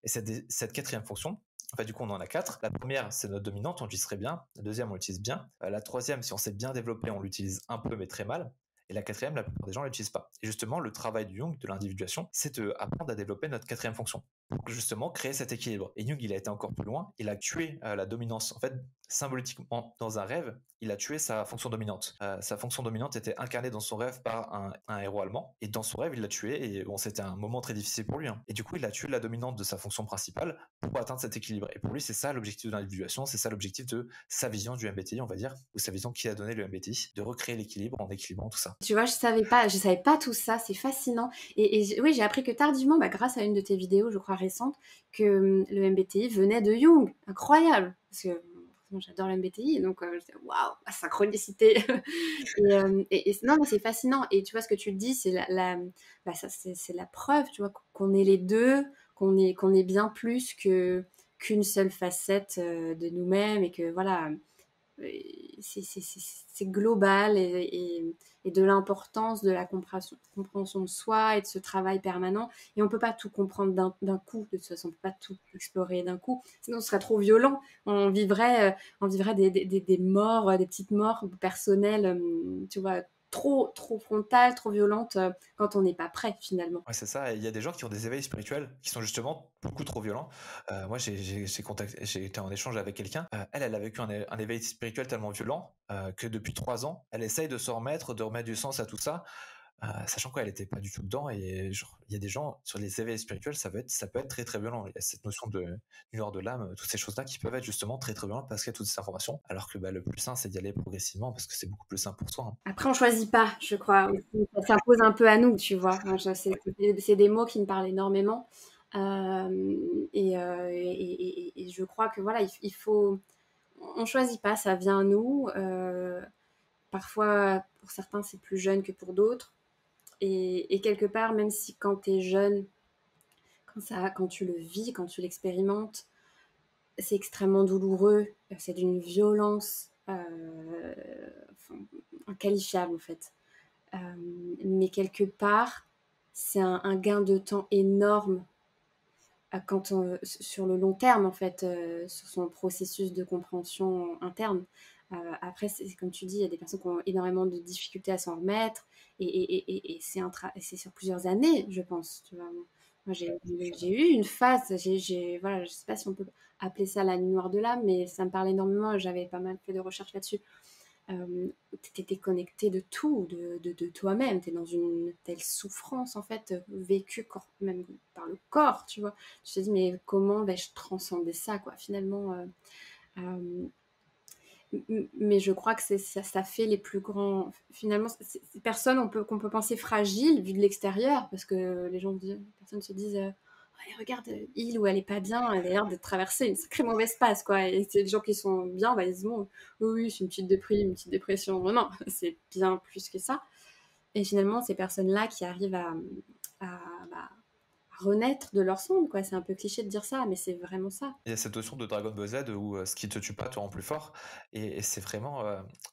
Et cette quatrième fonction, en fait, du coup, on en a quatre. La première, c'est notre dominante, on l'utilise très bien. La deuxième, on l'utilise bien. La troisième, si on s'est bien développé, on l'utilise un peu, mais très mal. Et la quatrième, la plupart des gens ne l'utilisent pas. Et justement, le travail de Jung, de l'individuation, c'est d'apprendre à développer notre quatrième fonction pour justement créer cet équilibre. Et Jung, il a été encore plus loin. Il a tué la dominance. En fait, symboliquement, dans un rêve, il a tué sa fonction dominante. Sa fonction dominante était incarnée dans son rêve par un héros allemand. Et dans son rêve, il l'a tué. Et bon, c'était un moment très difficile pour lui. Hein. Et du coup, il a tué la dominante de sa fonction principale pour atteindre cet équilibre. Et pour lui, c'est ça l'objectif de l'individuation. C'est ça l'objectif de sa vision du MBTI, on va dire, ou sa vision qui a donné le MBTI, de recréer l'équilibre en équilibrant tout ça. Tu vois, je savais pas tout ça, c'est fascinant. Oui, j'ai appris que tardivement, bah, grâce à une de tes vidéos, je crois récente, que le MBTI venait de Jung. Incroyable, parce que forcément, j'adore le MBTI, donc j'étais waouh, la synchronicité. Non, mais c'est fascinant. Et tu vois, ce que tu dis, c'est bah, c'est la preuve, tu vois, qu'on est les deux, qu'on est bien plus qu'une seule facette de nous-mêmes et que voilà, c'est global et de l'importance de la compréhension de soi et de ce travail permanent. Et on ne peut pas tout comprendre d'un coup, de toute façon, on ne peut pas tout explorer d'un coup, sinon ce serait trop violent. On vivrait des morts, des petites morts personnelles, tu vois, trop frontales, trop violentes quand on n'est pas prêt finalement. Ouais, c'est ça. Et il y a des gens qui ont des éveils spirituels qui sont justement beaucoup trop violents. Moi, j'ai été en échange avec quelqu'un. Elle a vécu un éveil spirituel tellement violent que depuis 3 ans, elle essaye de se remettre, de remettre du sens à tout ça, sachant qu'elle n'était pas du tout dedans. Et genre, il y a des gens sur les éveils spirituels, ça peut être très très violent. Il y a cette notion de lueur de l'âme, toutes ces choses-là qui peuvent être justement très très violentes parce qu'il y a toutes ces informations. Alors que bah, le plus sain, c'est d'y aller progressivement parce que c'est beaucoup plus sain pour soi. Hein. Après, on choisit pas, je crois. Ça s'impose un peu à nous, tu vois. Moi, c'est des mots qui me parlent énormément. Et je crois que voilà, il faut. On choisit pas, ça vient à nous. Parfois, pour certains, c'est plus jeune que pour d'autres. Et quelque part, même si quand tu es jeune, quand tu le vis, quand tu l'expérimentes, c'est extrêmement douloureux. C'est d'une violence enfin, inqualifiable, en fait. Mais quelque part, c'est un gain de temps énorme sur le long terme, en fait, sur son processus de compréhension interne. Après, c'est comme tu dis, il y a des personnes qui ont énormément de difficultés à s'en remettre, et c'est sur plusieurs années, je pense. Tu vois. Moi, j'ai eu une phase, voilà, je ne sais pas si on peut appeler ça la nuit noire de l'âme, mais ça me parle énormément, j'avais pas mal fait de recherches là-dessus. Tu étais connecté de tout, de toi-même. Tu es dans une telle souffrance, en fait, vécue même par le corps, tu vois. Tu te dis, mais comment vais-je transcender ça, quoi, finalement euh, mais je crois que ça fait les plus grands. Finalement, c'est personne qu'on peut penser fragile vu de l'extérieur, parce que les personnes se disent ouais, regarde, il ou elle est pas bien, elle a l'air de traverser une sacrée mauvaise passe, quoi. Et c'est des gens qui sont bien, bah, ils disent bon, oui, c'est une petite déprime, une petite dépression. Non, non, c'est bien plus que ça. Et finalement, ces personnes-là qui arrivent bah, à renaître de leur cendre, quoi. C'est un peu cliché de dire ça, mais c'est vraiment ça. Il y a cette notion de Dragon Ball Z où ce qui te tue pas te rend plus fort. Et c'est vraiment.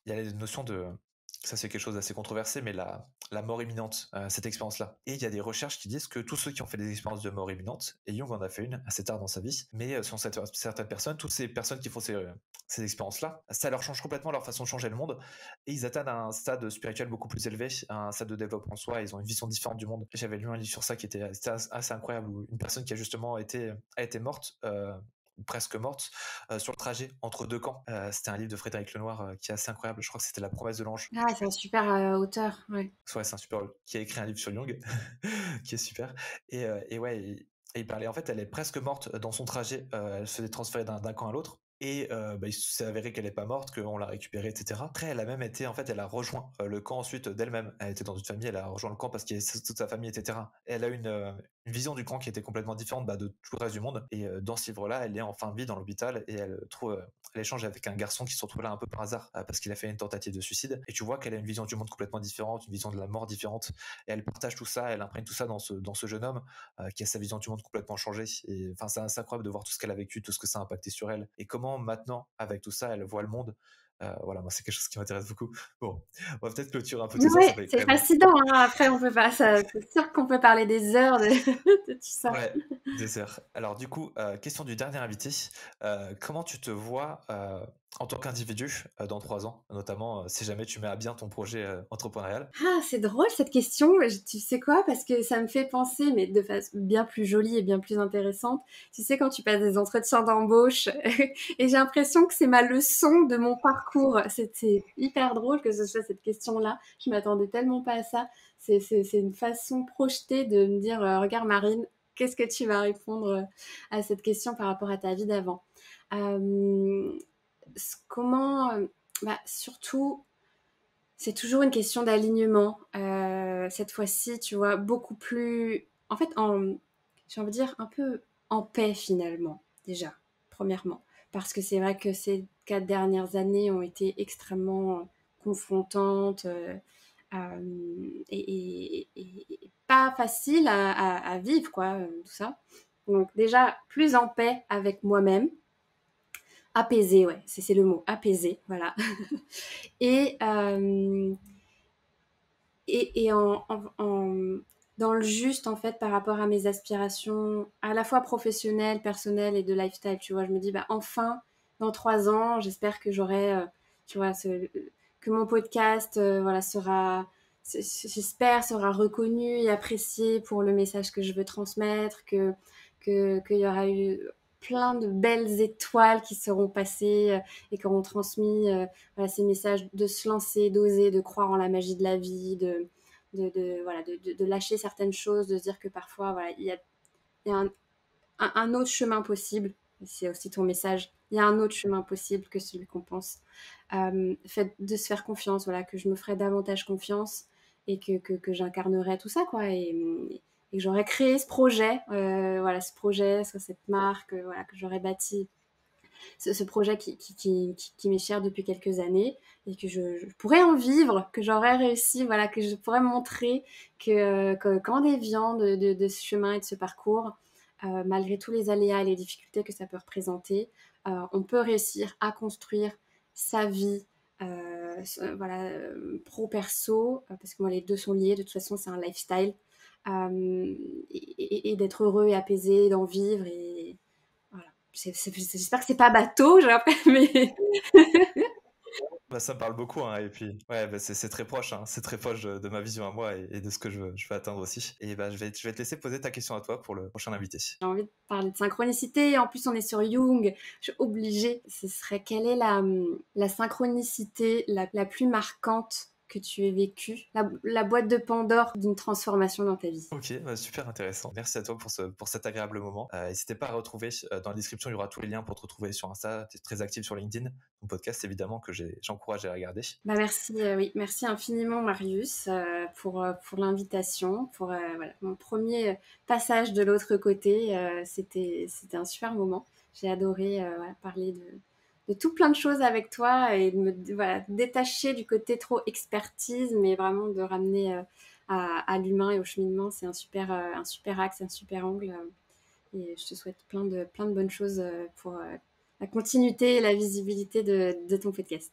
Il y a la notion Ça, c'est quelque chose d'assez controversé, mais la mort imminente, cette expérience-là. Et il y a des recherches qui disent que tous ceux qui ont fait des expériences de mort imminente, et Jung en a fait une assez tard dans sa vie, mais selon certaines personnes, toutes ces personnes qui font ces expériences-là, ça leur change complètement leur façon de changer le monde, et ils atteignent un stade spirituel beaucoup plus élevé, un stade de développement de soi, ils ont une vision différente du monde. J'avais lu un livre sur ça qui était assez incroyable, où une personne qui a justement a été morte, presque morte, sur le trajet entre deux camps. C'était un livre de Frédéric Lenoir qui est assez incroyable. Je crois que c'était La promesse de l'ange. Ah, c'est un super auteur, ouais. Ouais, c'est un super qui a écrit un livre sur Jung, qui est super. Et ouais, et il parlait. En fait, elle est presque morte dans son trajet. Elle se faisait transférer d'un camp à l'autre. Et bah, il s'est avéré qu'elle n'est pas morte, qu'on l'a récupérée, etc. Après, elle a même été, en fait, elle a rejoint le camp ensuite d'elle-même. Elle était dans une famille, elle a rejoint le camp parce qu'il y avait toute sa famille, etc. Et elle a une vision du camp qui était complètement différente bah, de tout le reste du monde. Et dans ce livre-là, elle est en fin de vie dans l'hôpital et elle trouve, elle échange avec un garçon qui se retrouve là un peu par hasard parce qu'il a fait une tentative de suicide. Et tu vois qu'elle a une vision du monde complètement différente, une vision de la mort différente. Et elle partage tout ça, elle imprègne tout ça dans ce jeune homme qui a sa vision du monde complètement changée. Et enfin, c'est incroyable de voir tout ce qu'elle a vécu, tout ce que ça a impacté sur elle. Et comment maintenant, avec tout ça, elle voit le monde. Voilà, moi, c'est quelque chose qui m'intéresse beaucoup. Bon, on va peut-être clôturer un peu tout ça, ça Ouais, fait quand c'est même. fascinant, hein. Après, on peut pas, ça, c'est sûr qu'on peut parler des heures de, de tout ça. Ouais, 2 heures. Alors du coup, question du dernier invité. Comment tu te vois en tant qu'individu dans 3 ans, notamment si jamais tu mets à bien ton projet entrepreneurial? Ah, c'est drôle cette question. Tu sais quoi? Parce que ça me fait penser, mais de façon bien plus jolie et bien plus intéressante. Tu sais, quand tu passes des entretiens d'embauche, et j'ai l'impression que c'est ma leçon de mon parcours. C'est hyper drôle que ce soit cette question-là. Je m'attendais tellement pas à ça. C'est une façon projetée de me dire, regarde Marine, qu'est-ce que tu vas répondre à cette question par rapport à ta vie d'avant? Euh, comment, bah, surtout c'est toujours une question d'alignement. Cette fois-ci, tu vois, beaucoup plus, en fait, j'ai envie de dire, un peu en paix finalement, déjà, premièrement. Parce que c'est vrai que ces 4 dernières années ont été extrêmement confrontantes et pas faciles à vivre, quoi, tout ça. Donc déjà, plus en paix avec moi-même. Apaisé, ouais, c'est le mot, apaisé, voilà. Et, euh, dans le juste, en fait, par rapport à mes aspirations, à la fois professionnelles, personnelles et de lifestyle, tu vois, je me dis, bah, enfin, dans 3 ans, j'espère que j'aurai, tu vois, que mon podcast, voilà, j'espère, sera reconnu et apprécié pour le message que je veux transmettre, qu'il y aura eu plein de belles étoiles qui seront passées et qui auront transmis voilà, ces messages de se lancer, d'oser, de croire en la magie de la vie, voilà, de lâcher certaines choses, de se dire que parfois, voilà, il y a un autre chemin possible. C'est aussi ton message. Il y a un autre chemin possible que celui qu'on pense. Fait de se faire confiance, voilà, que je me ferai davantage confiance et que j'incarnerai tout ça, quoi. Et que j'aurais créé ce projet, voilà, ce projet, soit cette marque, voilà, que j'aurais bâti ce projet qui m'est cher depuis quelques années et que je pourrais en vivre, que j'aurais réussi, voilà, que je pourrais montrer qu'en déviant de ce chemin et de ce parcours, malgré tous les aléas et les difficultés que ça peut représenter, on peut réussir à construire sa vie voilà, pro-perso, parce que moi les deux sont liés, de toute façon c'est un lifestyle, et d'être heureux et apaisé, d'en vivre et voilà. J'espère que c'est pas bateau, je rappelle, mais Bah, ça me parle beaucoup, hein, et puis ouais, bah, c'est très proche, hein, c'est très proche de ma vision à moi et de ce que je veux atteindre aussi. Et bah, je vais te laisser poser ta question à toi pour le prochain invité. j'ai envie de parler de synchronicité. En plus, on est sur Jung. Je suis obligée. Ce serait quelle est la synchronicité la plus marquante que tu aies vécue, la boîte de Pandore d'une transformation dans ta vie? Ok, bah, super intéressant. Merci à toi pour cet agréable moment. N'hésitez pas à retrouver dans la description, il y aura tous les liens pour te retrouver sur Insta. Tu es très actif sur LinkedIn. Ton podcast, évidemment, que j'encourage à regarder. Bah merci, oui, merci infiniment Marius pour l'invitation, pour voilà, mon premier passage de l'autre côté. C'était un super moment. J'ai adoré voilà, parler de tout plein de choses avec toi et de me voilà, détacher du côté trop expertise, mais vraiment de ramener à l'humain et au cheminement. C'est un super axe, un super angle. Et je te souhaite plein de bonnes choses pour la continuité et la visibilité de ton podcast.